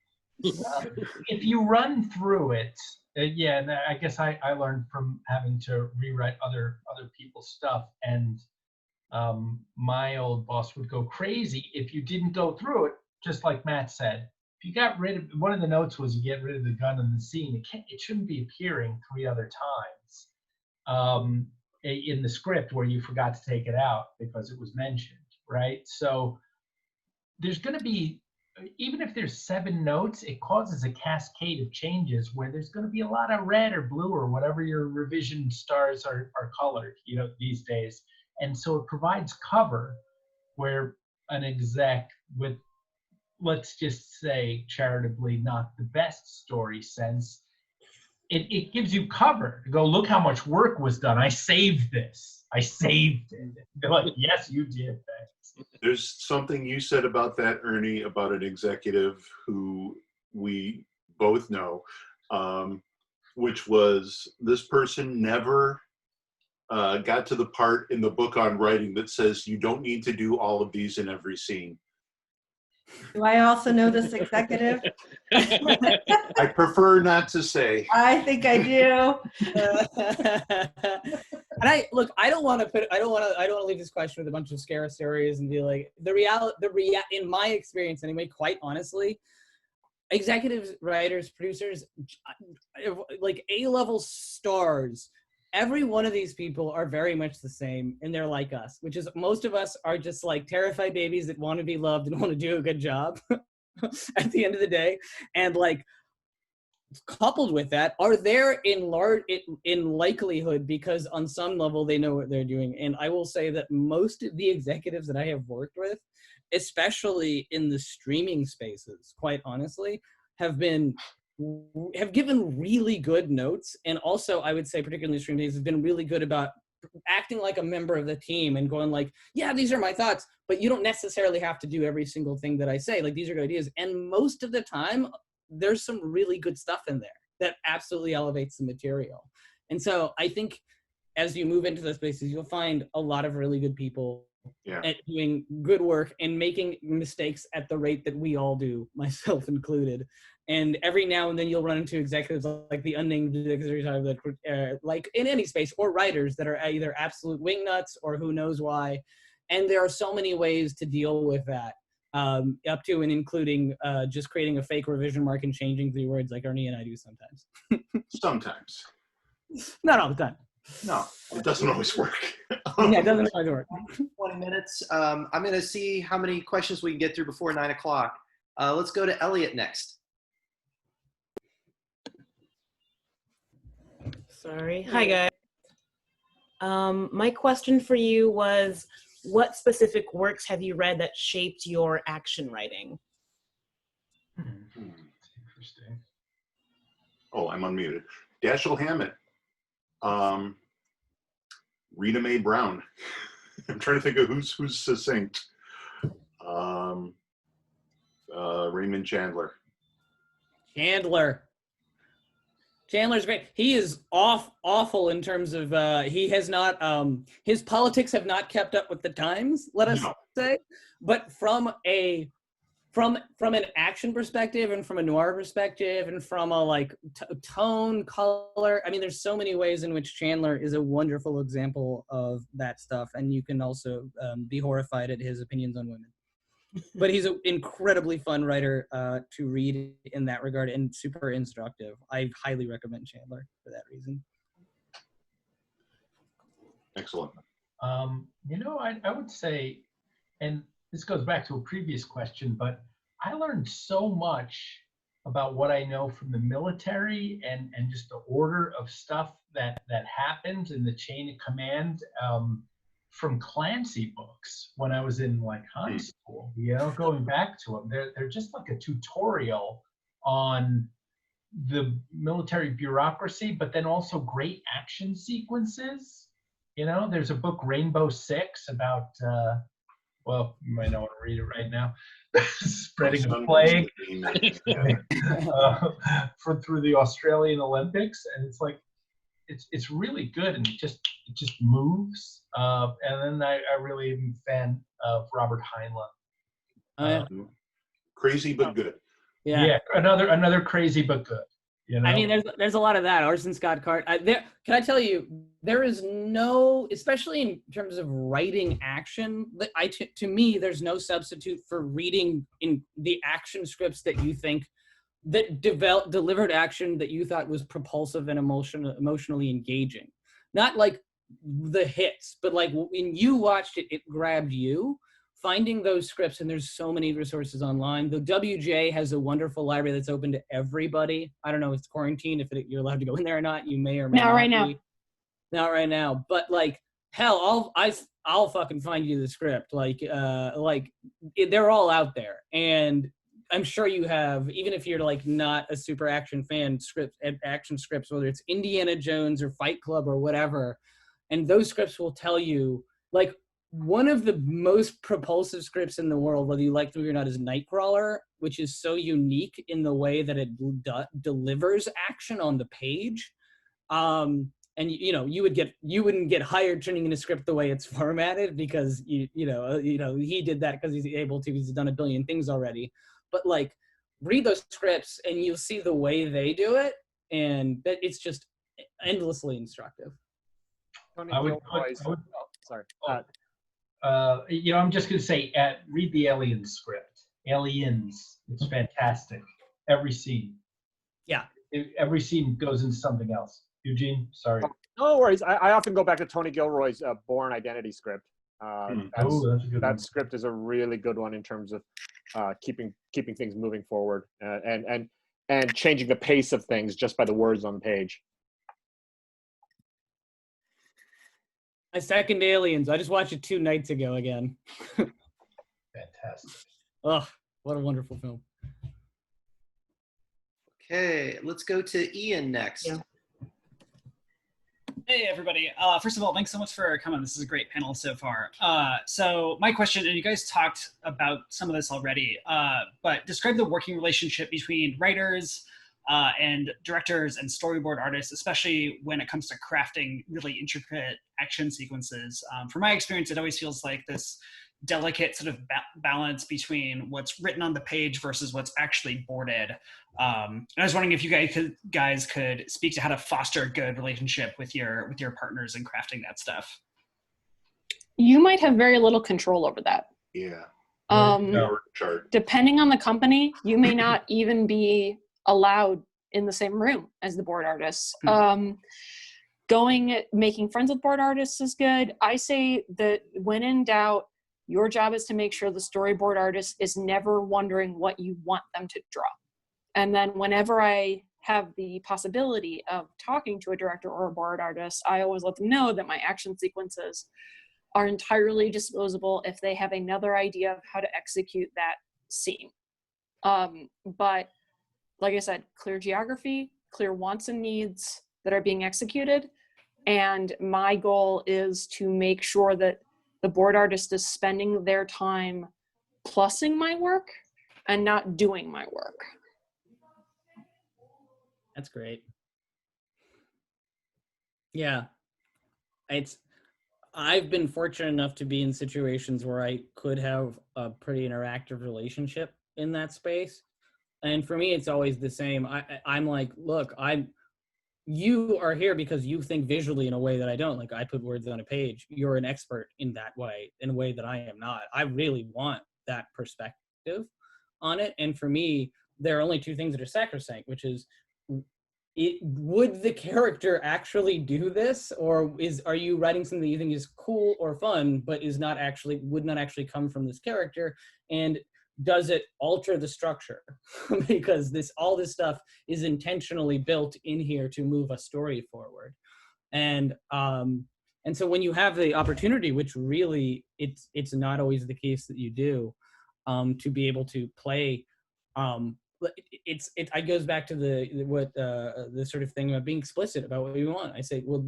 If you run through it, yeah, and I guess I learned from having to rewrite other people's stuff, and my old boss would go crazy if you didn't go through it, just like Matt said. If you got rid of, one of the notes was you get rid of the gun in the scene, it shouldn't be appearing 3 other times in the script where you forgot to take it out because it was mentioned, right? So there's going to be, even if there's 7 notes, it causes a cascade of changes where there's going to be a lot of red or blue or whatever your revision stars are colored, you know, these days. And so it provides cover where an exec with, let's just say charitably, not the best story sense, it gives you cover to go, look how much work was done. I saved this. I saved it. They're like, yes, you did. Thanks. There's something you said about that, Ernie, about an executive who we both know, which was this person never got to the part in the book on writing that says you don't need to do all of these in every scene. Do I also know this executive? I prefer not to say. I think I do. And I don't want to leave this question with a bunch of scare stories and be like, in my experience anyway, quite honestly, executives, writers, producers, like A-level stars, every one of these people are very much the same, and they're like us, which is most of us are just like terrified babies that want to be loved and want to do a good job at the end of the day. And like, coupled with that, are there in likelihood because on some level they know what they're doing. And I will say that most of the executives that I have worked with, especially in the streaming spaces, quite honestly, have given really good notes. And also, I would say, particularly in streaming days, have been really good about acting like a member of the team and going like, yeah, these are my thoughts, but you don't necessarily have to do every single thing that I say. Like, these are good ideas. And most of the time, there's some really good stuff in there that absolutely elevates the material. And so I think as you move into those spaces, you'll find a lot of really good people at doing good work and making mistakes at the rate that we all do, myself included. And every now and then you'll run into executives like the unnamed executives, like in any space, or writers that are either absolute wingnuts or who knows why. And there are so many ways to deal with that. Up to and including just creating a fake revision mark and changing 3 words like Ernie and I do sometimes. Sometimes. Not all the time. No, it doesn't always work. Yeah, it doesn't always work. 20 minutes. I'm going to see how many questions we can get through before 9 o'clock. Let's go to Elliot next. Sorry. Hi, guys. My question for you was, what specific works have you read that shaped your action writing? Interesting. Oh, I'm unmuted. Dashiell Hammett. Rita Mae Brown. I'm trying to think of who's succinct. Raymond Chandler. Chandler's great. He is awful in terms of he has not his politics have not kept up with the times, let us say. But from an action perspective and from a noir perspective and from a like tone, color, I mean, there's so many ways in which Chandler is a wonderful example of that stuff. And you can also be horrified at his opinions on women. But he's an incredibly fun writer to read in that regard and super instructive. I highly recommend Chandler for that reason. Excellent. You know, I would say, and this goes back to a previous question, but I learned so much about what I know from the military and just the order of stuff that happens in the chain of command from Clancy books when I was in like high school, you know, going back to them. They're just like a tutorial on the military bureaucracy, but then also great action sequences. You know, there's a book, Rainbow Six, about, well, you might not want to read it right now, spreading a plague through the Australian Olympics. And it's like, it's really good, and it just moves. And then I really am a fan of Robert Heinlein. Crazy but good. Yeah. Another crazy but good. You know? I mean, there's a lot of that. Orson Scott Card. Can I tell you, there is no, especially in terms of writing action, to me, there's no substitute for reading in the action scripts that you think that delivered action that you thought was propulsive and emotionally engaging. Not like the hits, but like when you watched it, it grabbed you. Finding those scripts, and there's so many resources online. The WJ has a wonderful library that's open to everybody. I don't know, it's quarantine, if you're allowed to go in there or not. You may or may not right now. be. Not right now, but like, hell, I'll fucking find you the script. They're all out there, and I'm sure you have, even if you're like not a super action fan, action scripts, whether it's Indiana Jones or Fight Club or whatever, and those scripts will tell you, like, one of the most propulsive scripts in the world, whether you like it or not, is Nightcrawler, which is so unique in the way that it delivers action on the page. And you wouldn't get hired turning in a script the way it's formatted, because he did that because he's able to. He's done a billion things already. But like, read those scripts and you'll see the way they do it, and that it's just endlessly instructive. Sorry. I'm just going to say, read the Aliens script. Aliens. It's fantastic. Every scene. Yeah. Every scene goes into something else. Eugene, sorry. No worries. I often go back to Tony Gilroy's Bourne Identity script. That's a good that one. script is a really good one in terms of keeping things moving forward and changing the pace of things just by the words on the page. I second Aliens. I just watched it 2 nights ago again. Fantastic. Oh, what a wonderful film. Okay, let's go to Ian next. Yeah. Hey, everybody. First of all, thanks so much for coming. This is a great panel so far. So my question, and you guys talked about some of this already, but describe the working relationship between writers and directors and storyboard artists, especially when it comes to crafting really intricate action sequences. From my experience, it always feels like this delicate sort of balance between what's written on the page versus what's actually boarded. And I was wondering if you guys could speak to how to foster a good relationship with your partners in crafting that stuff. You might have very little control over that. Yeah. Depending on the company, you may not even be allowed in the same room as the board artists. Making friends with board artists is good. I say that when in doubt, your job is to make sure the storyboard artist is never wondering what you want them to draw. And then whenever I have the possibility of talking to a director or a board artist, I always let them know that my action sequences are entirely disposable if they have another idea of how to execute that scene. But like I said, clear geography, clear wants and needs that are being executed. And my goal is to make sure that the board artist is spending their time plussing my work and not doing my work. That's great. Yeah. I've been fortunate enough to be in situations where I could have a pretty interactive relationship in that space. And for me, it's always the same. I'm like, look, you are here because you think visually in a way that I don't. Like, I put words on a page. You're an expert in that way, in a way that I am not. I really want that perspective on it. And for me, there are only 2 things that are sacrosanct, which is, would the character actually do this, or are you writing something that you think is cool or fun, but would not actually come from this character? And does it alter the structure? Because all this stuff is intentionally built in here to move a story forward. And so when you have the opportunity, which really it's not always the case that you do, to be able to play, it goes back to the sort of thing about being explicit about what we want. I say, well,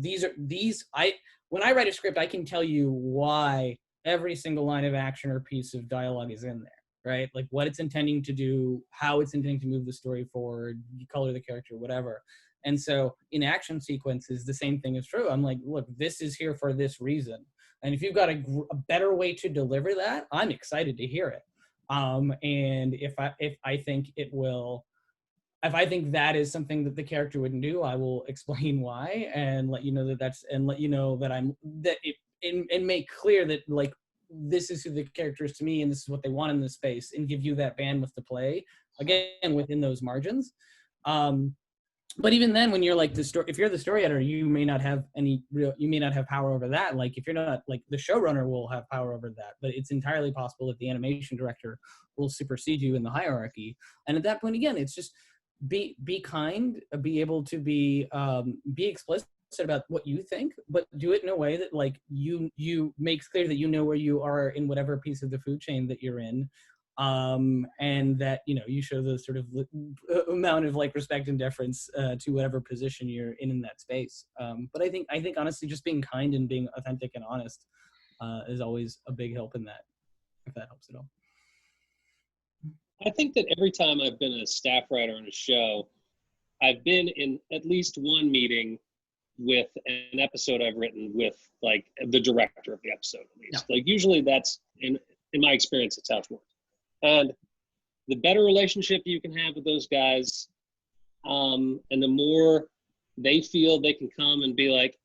when I write a script, I can tell you why every single line of action or piece of dialogue is in there. Right? Like what it's intending to do, how it's intending to move the story forward, color the character, whatever. And so in action sequences, the same thing is true. I'm like, look, this is here for this reason. And if you've got a better way to deliver that, I'm excited to hear it. And if I think it will, if I think that is something that the character wouldn't do, I will explain why and let you know that and let you know that and make clear that like this is who the character is to me and this is what they want in this space, and give you that bandwidth to play again within those margins. But even then, when you're like if you're the story editor, you may not have power over that. Like if you're not, like, the showrunner will have power over that, but it's entirely possible that the animation director will supersede you in the hierarchy. And at that point, again, it's just be kind, be able to be explicit about what you think, but do it in a way that like you makes clear that you know where you are in whatever piece of the food chain that you're in. And that, you know, you show the sort of amount of like respect and deference to whatever position you're in that space. But I think honestly, just being kind and being authentic and honest is always a big help in that, if that helps at all. I think that every time I've been a staff writer on a show, I've been in at least one meeting with an episode I've written with like the director of the episode, at least. Yeah. Like usually that's in my experience, it's how it works. And the better relationship you can have with those guys, and the more they feel they can come and be like,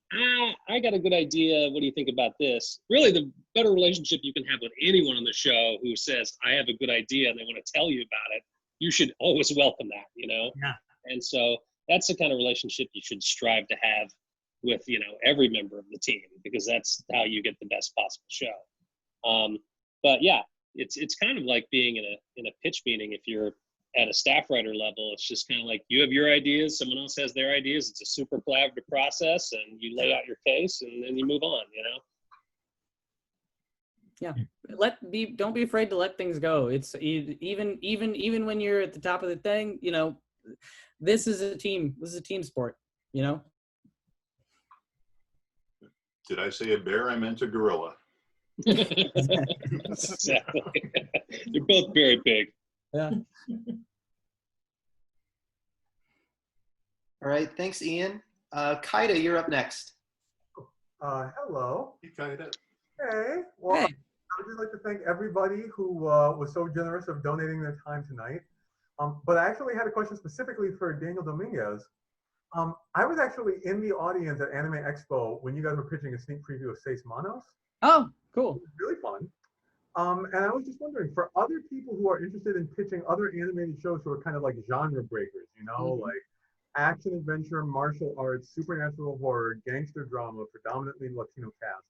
I got a good idea. What do you think about this? Really, the better relationship you can have with anyone on the show who says, I have a good idea and they want to tell you about it, you should always welcome that, you know? Yeah. And so that's the kind of relationship you should strive to have with, you know, every member of the team, because that's how you get the best possible show. But yeah, it's kind of like being in a pitch meeting. If you're at a staff writer level, it's just kind of like you have your ideas, someone else has their ideas. It's a super collaborative process, and you lay out your case, and then you move on. You know. Yeah, don't be afraid to let things go. It's even when you're at the top of the thing, you know, this is a team. This is a team sport. You know. Did I say a bear? I meant a gorilla. Exactly. You're both very big. Yeah. All right. Thanks, Ian. Kaida, you're up next. Hello. Hey, Kaida. Hey. Well, hey. I would just like to thank everybody who was so generous of donating their time tonight. But I actually had a question specifically for Daniel Dominguez. I was actually in the audience at Anime Expo when you guys were pitching a sneak preview of Seis Manos. Oh, cool. It was really fun. And I was just wondering, for other people who are interested in pitching other animated shows who are kind of like genre breakers, you know, like action, adventure, martial arts, supernatural horror, gangster drama, predominantly Latino cast.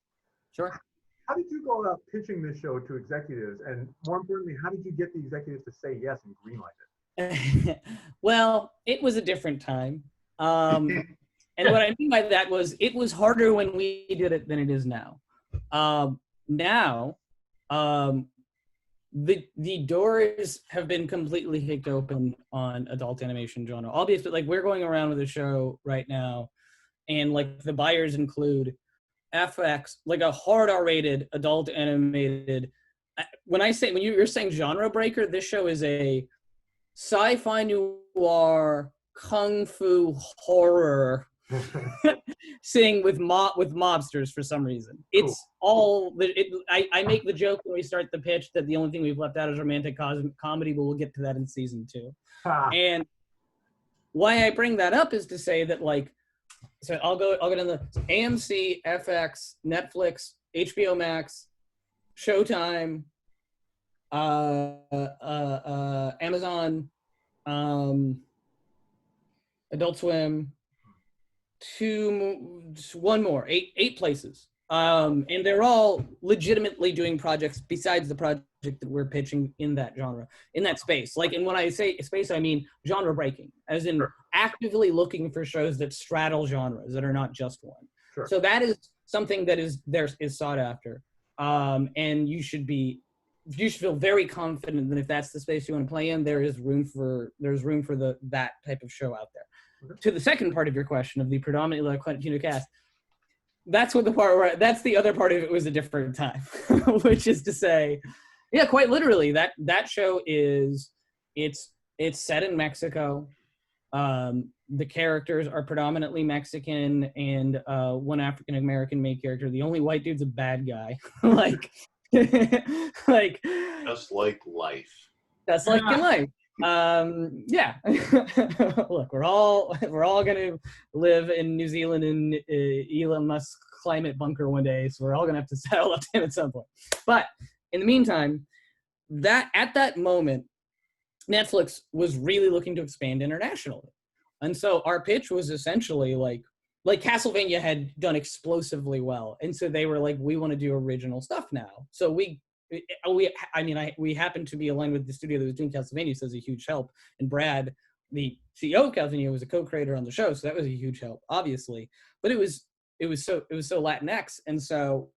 Sure. How did you go about pitching this show to executives? And more importantly, how did you get the executives to say yes and greenlight it? Well, it was a different time. And what I mean by that was it was harder when we did it than it is now. Now, the doors have been completely kicked open on adult animation genre. Obviously, like we're going around with a show right now, and like the buyers include FX, like a hard R-rated adult animated. When you're saying genre breaker, this show is a sci-fi noir kung fu horror. Sing with mobsters for some reason. It's all I make the joke when we start the pitch that the only thing we've left out is romantic comedy, but we'll get to that in season 2. And why I bring that up is to say that, like, so I'll go to the AMC, FX, Netflix, HBO Max, Showtime, Amazon, Adult Swim, one more, eight places. And they're all legitimately doing projects besides the project that we're pitching in that genre, in that space. Like, and when I say space, I mean genre breaking, as in actively looking for shows that straddle genres that are not just one. Sure. So that is something that is sought after. And you should feel very confident that if that's the space you want to play in, there's room for that type of show out there. To the second part of your question of the predominantly Latino cast, that's what that's the other part of it was a different time, which is to say, yeah, quite literally that show it's set in Mexico. The characters are predominantly Mexican and one African American main character. The only white dude's a bad guy. Like Like, just like life. that's like in life. Yeah. Look, we're all gonna live in New Zealand in Elon Musk's climate bunker one day, so we're all gonna have to settle up at some point. But in the meantime, that at that moment, Netflix was really looking to expand internationally, and so our pitch was essentially like Castlevania had done explosively well, and so they were like, we want to do original stuff now. So we happened to be aligned with the studio that was doing Castlevania, so it was a huge help. And Brad, the CEO of Castlevania, was a co-creator on the show, so that was a huge help, obviously. But it was so Latinx, and so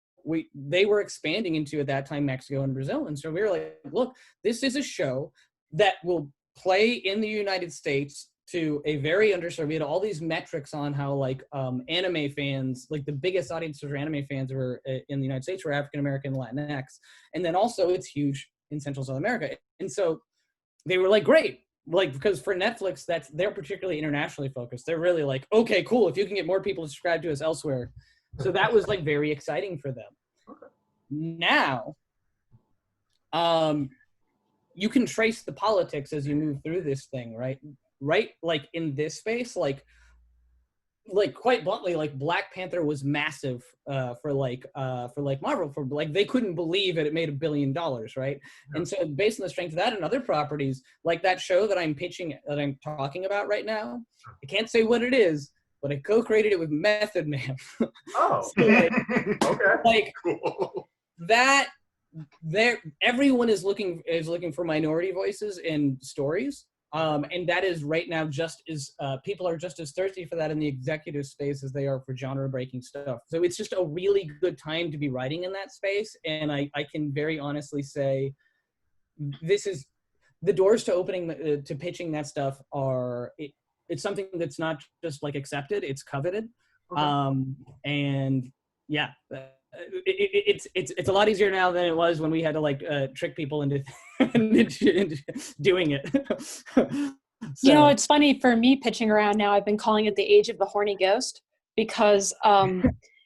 they were expanding into, at that time, Mexico and Brazil. And so we were like, look, this is a show that will play in the United States to a very underserved. We had all these metrics on how like anime fans, like the biggest audiences for anime fans were in the United States were African American, Latinx, and then also it's huge in Central South America. And so they were like, great, like, because for Netflix, they're particularly internationally focused. They're really like, okay, cool, if you can get more people to subscribe to us elsewhere. So that was like very exciting for them. Okay. Now, you can trace the politics as you move through this thing, right? Right, like in this space, like quite bluntly, like Black Panther was massive for Marvel, for like they couldn't believe it made $1 billion, right? Yeah. And so based on the strength of that and other properties, like that show that I'm pitching, that I'm talking about right now, I can't say what it is, but I co-created it with Method Man. Oh, so like, okay, like cool. That everyone is looking for minority voices in stories. And that is right now just as people are just as thirsty for that in the executive space as they are for genre-breaking stuff. So it's just a really good time to be writing in that space. And I can very honestly say, this is the doors to opening to pitching that stuff are. It's something that's not just like accepted; it's coveted. Okay. And yeah. It's a lot easier now than it was when we had to like trick people into doing it. So. You know, it's funny for me pitching around now. I've been calling it the age of the horny ghost because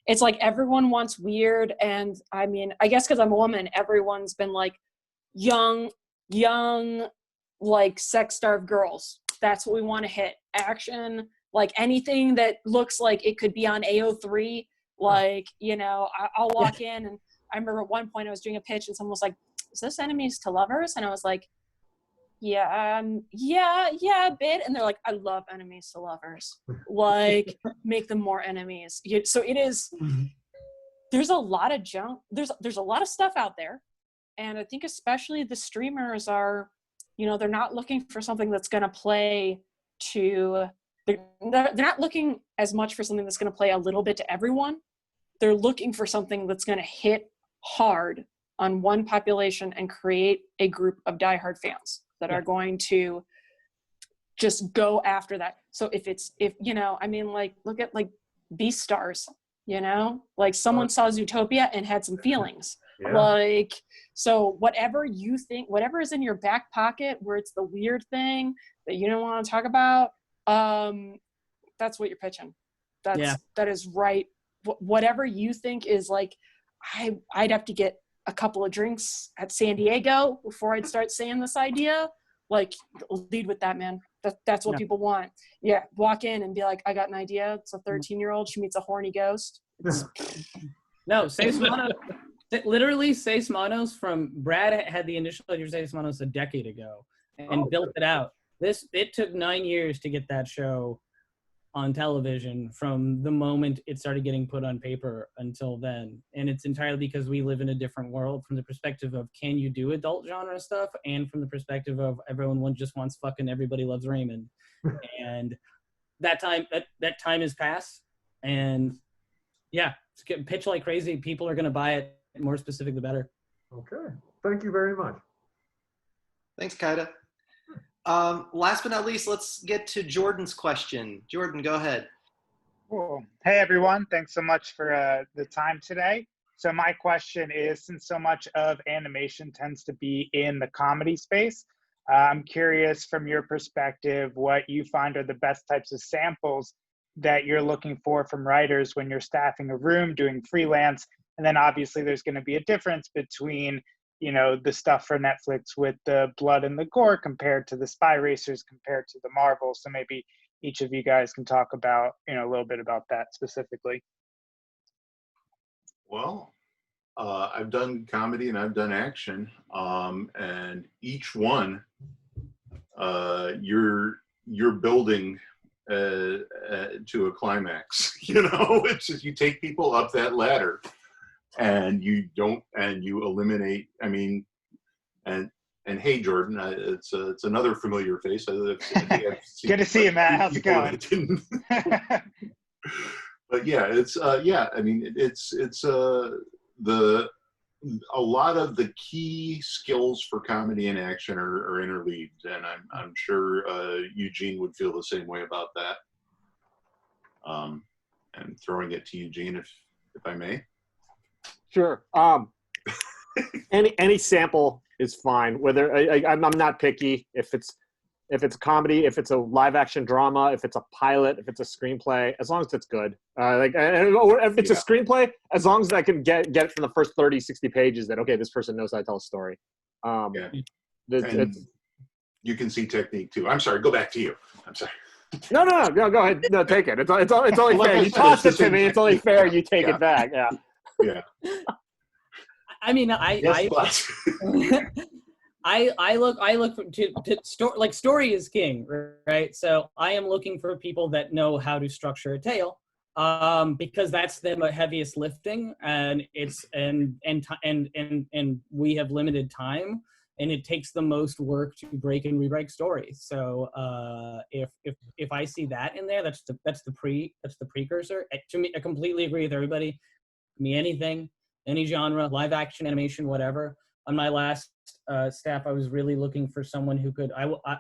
it's like everyone wants weird, and I mean, I guess because I'm a woman, everyone's been like young, like sex-starved girls. That's what we want to hit. Action, like anything that looks like it could be on AO3. Like, you know, I'll walk in, and I remember at one point I was doing a pitch and someone was like, is this enemies to lovers? And I was like, yeah, a bit. And they're like, I love enemies to lovers. Like, make them more enemies. So it is, there's a lot of junk. There's a lot of stuff out there. And I think especially the streamers are, you know, they're not looking for something that's going to play to, they're not looking as much for something that's going to play a little bit to everyone. They're looking for something that's going to hit hard on one population and create a group of diehard fans that are going to just go after that. So if you know, I mean, like, look at like Beastars, you know, like someone saw Zootopia and had some feelings. Yeah. Like, so whatever you think, whatever is in your back pocket where it's the weird thing that you don't want to talk about, that's what you're pitching. That is right. Whatever you think is like, I'd have to get a couple of drinks at San Diego before I'd start saying this idea. Like, lead with that, man. That's what people want. Yeah, walk in and be like, I got an idea. It's a 13-year-old. She meets a horny ghost. No, Seis Manos. Literally, Seis Manos from Brad had the initial idea of Seis Manos a decade ago and built it out. It took 9 years to get that show on television from the moment it started getting put on paper until then. And it's entirely because we live in a different world from the perspective of can you do adult genre stuff, and from the perspective of everyone just wants fucking Everybody Loves Raymond. And that time has passed. And yeah, it's getting pitched like crazy. People are going to buy it. More specific, the better. Okay. Thank you very much. Thanks, Kaida. Last but not least, let's get to Jordan's question. Jordan, go ahead. Cool. Hey, everyone. Thanks so much for the time today. So my question is, since so much of animation tends to be in the comedy space, I'm curious from your perspective what you find are the best types of samples that you're looking for from writers when you're staffing a room, doing freelance, And then obviously there's going to be a difference between, you know, the stuff for Netflix with the blood and the gore compared to the Spy Racers, compared to the Marvel. So maybe each of you guys can talk about, you know, a little bit about that specifically. Well, I've done comedy and I've done action, and each one, you're building to a climax. You know, it's just you take people up that ladder, and you eliminate. I mean, and hey, Jordan, it's another familiar face. I think I've seen Good to see you, Matt. How's it before going? that didn't. But yeah, it's yeah. I mean, it's a lot of the key skills for comedy and action are interleaved, and I'm sure Eugene would feel the same way about that. And throwing it to Eugene, if I may. Sure. Any sample is fine. Whether I'm not picky. If it's a comedy, if it's a live action drama, if it's a pilot, if it's a screenplay, as long as it's good. Or if it's a screenplay, as long as I can get it from the first 30, 60 pages that, okay, this person knows how to tell a story. Yeah. And you can see technique too. I'm sorry, go back to you. I'm sorry. No, go ahead. No, take it. It's only fair. You tossed it to me. It's only fair you take it back. Yeah. Yeah. I mean, Yes, I look to story is king, right? So I am looking for people that know how to structure a tale, because that's the heaviest lifting, and we have limited time, and it takes the most work to break and rewrite stories. So if I see that in there, that's the precursor. To me, I completely agree with everybody. Me, anything, any genre, live action, animation, whatever. On my last staff, I was really looking for someone who could.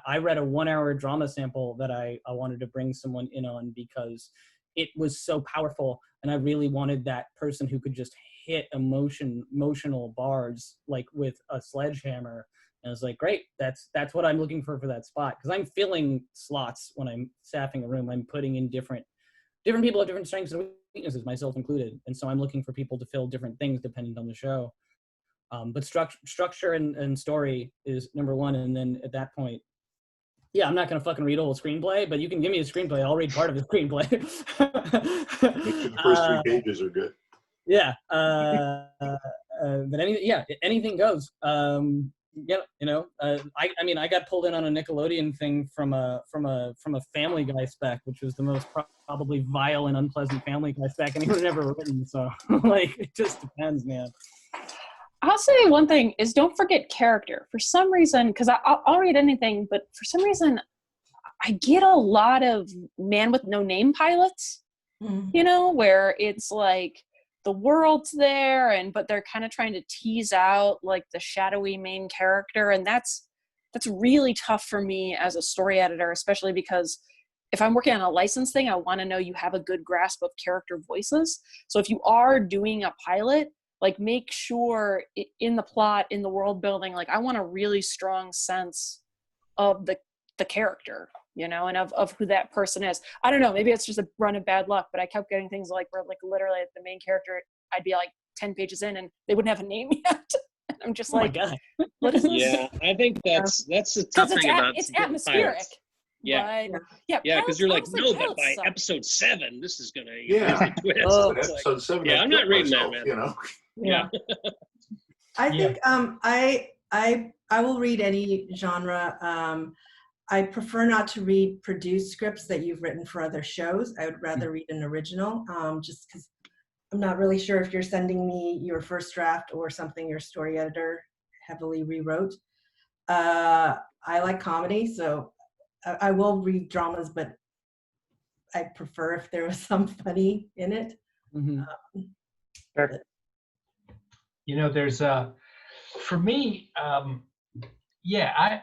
I read a 1 hour drama sample that I wanted to bring someone in on because it was so powerful, and I really wanted that person who could just hit emotional bars like with a sledgehammer. And I was like, great, that's what I'm looking for that spot, because I'm filling slots when I'm staffing a room. I'm putting in different people have different strengths and weaknesses, myself included, and so I'm looking for people to fill different things depending on the show. But structure and story is number one, and then at that point, yeah, I'm not gonna fucking read a whole screenplay, but you can give me a screenplay, I'll read part of the screenplay. Make sure the first 3 pages are good. Yeah, but anything goes. Yeah, you know, I mean, I got pulled in on a Nickelodeon thing from a Family Guy spec, which was the most probably vile and unpleasant Family Guy spec anyone had ever written. So, like, it just depends, man. I'll say one thing is don't forget character. For some reason, because I'll read anything, but for some reason, I get a lot of Man with No Name pilots, you know, where it's like the world's there, but they're kind of trying to tease out like the shadowy main character. And that's really tough for me as a story editor, especially because if I'm working on a license thing, I want to know you have a good grasp of character voices. So if you are doing a pilot, like make sure in the plot, in the world building, like I want a really strong sense of the character, you know, and of who that person is. I don't know, maybe it's just a run of bad luck, but I kept getting things like where like literally the main character, I'd be like 10 pages in and they wouldn't have a name yet. I'm just oh like, my God. What is this? Yeah, I think that's the tough thing about it's atmospheric. pilots. Yeah, But, yeah, because you're like, honestly, no, but pilots by suck. episode 7, this is gonna Yeah. here's the twist. It's like, Episode 7. yeah, I'm not reading that, man. You know. Yeah. I think I will read any genre. I prefer not to read produced scripts that you've written for other shows. I would rather read an original, just because I'm not really sure if you're sending me your first draft or something your story editor heavily rewrote. I like comedy, so I will read dramas, but I prefer if there was some funny in it. You know, there's for me, yeah, I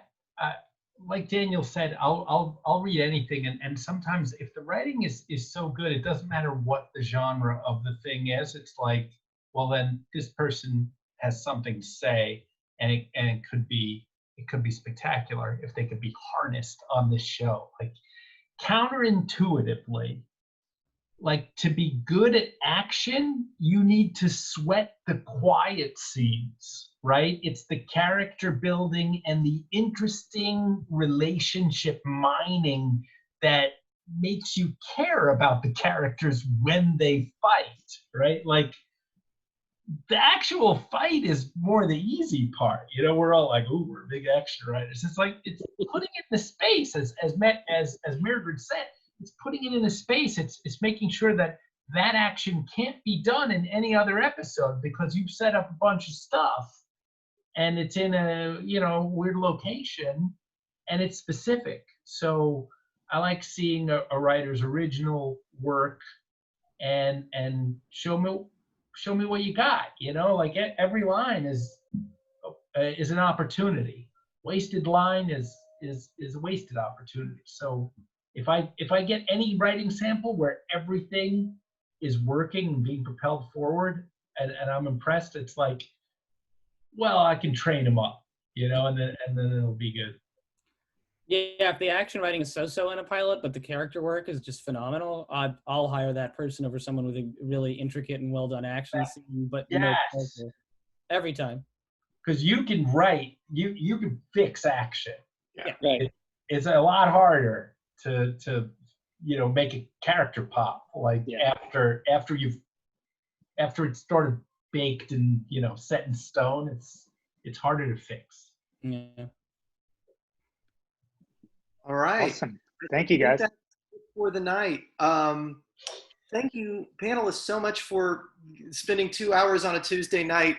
like Daniel said, I'll read anything, and sometimes if the writing is so good, it doesn't matter what the genre of the thing is. It's like, well, then this person has something to say, and it could be spectacular if they could be harnessed on this show. Like counterintuitively, like to be good at action, you need to sweat the quiet scenes, right? It's the character building and the interesting relationship mining that makes you care about the characters when they fight, right? Like the actual fight is more the easy part. You know, we're all like, "Ooh, we're big action writers." It's like it's putting it in the space, as Mairghread said. It's putting it in a space. It's making sure that that action can't be done in any other episode because you've set up a bunch of stuff and it's in a, you know, weird location and it's specific. So I like seeing a writer's original work and show me what you got, you know, like every line is an opportunity. Wasted line is a wasted opportunity. So if I get any writing sample where everything is working and being propelled forward and I'm impressed, it's like, well, I can train them up, you know, and then it'll be good. Yeah, if the action writing is so-so in a pilot, but the character work is just phenomenal, I'll hire that person over someone with a really intricate and well-done action scene, but no character. Every time. Because you can write, you can fix action. Yeah. Right. It's a lot harder to you know, make a character pop like after it's sort of baked and, you know, set in stone. It's harder to fix. Yeah. All right. Awesome. Thank you, guys. That's it for the night. Thank you, panelists, so much for spending 2 hours on a Tuesday night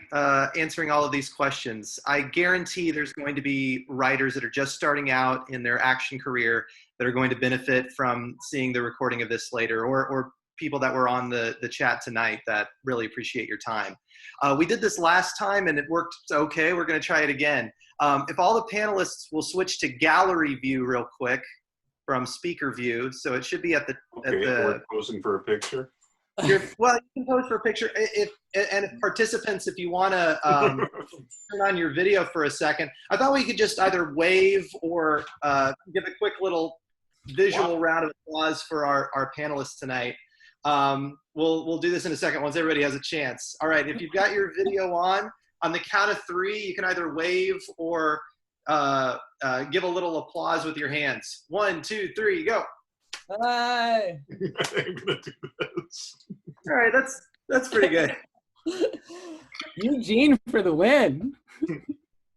answering all of these questions. I guarantee there's going to be writers that are just starting out in their action career that are going to benefit from seeing the recording of this later, or people that were on the chat tonight that really appreciate your time. We did this last time and it worked okay. We're going to try it again. If all the panelists will switch to gallery view real quick from speaker view, so it should be at the. We're posing for a picture. Well, you can pose for a picture. If participants, if you want to turn on your video for a second, I thought we could just either wave or give a quick little visual round of applause for our panelists tonight. We'll do this in a second once everybody has a chance. All right, if you've got your video on the count of 3, you can either wave or give a little applause with your hands. 1, 2, 3, go. Hi. I'm gonna do this. All right, that's pretty good. Eugene for the win.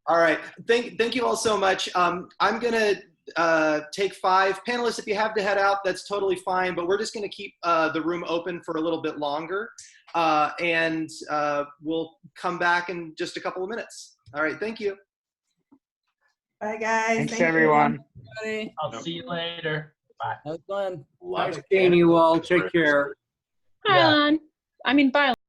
All right, thank you all so much. I'm gonna take 5 panelists. If you have to head out, that's totally fine. But we're just gonna keep the room open for a little bit longer, and we'll come back in just a couple of minutes. All right, thank you. Bye, guys. Thanks, everyone. I'll see you later. Bye. That was fun. Nice seeing you all. Take care. Bye, Lon. I mean, bye.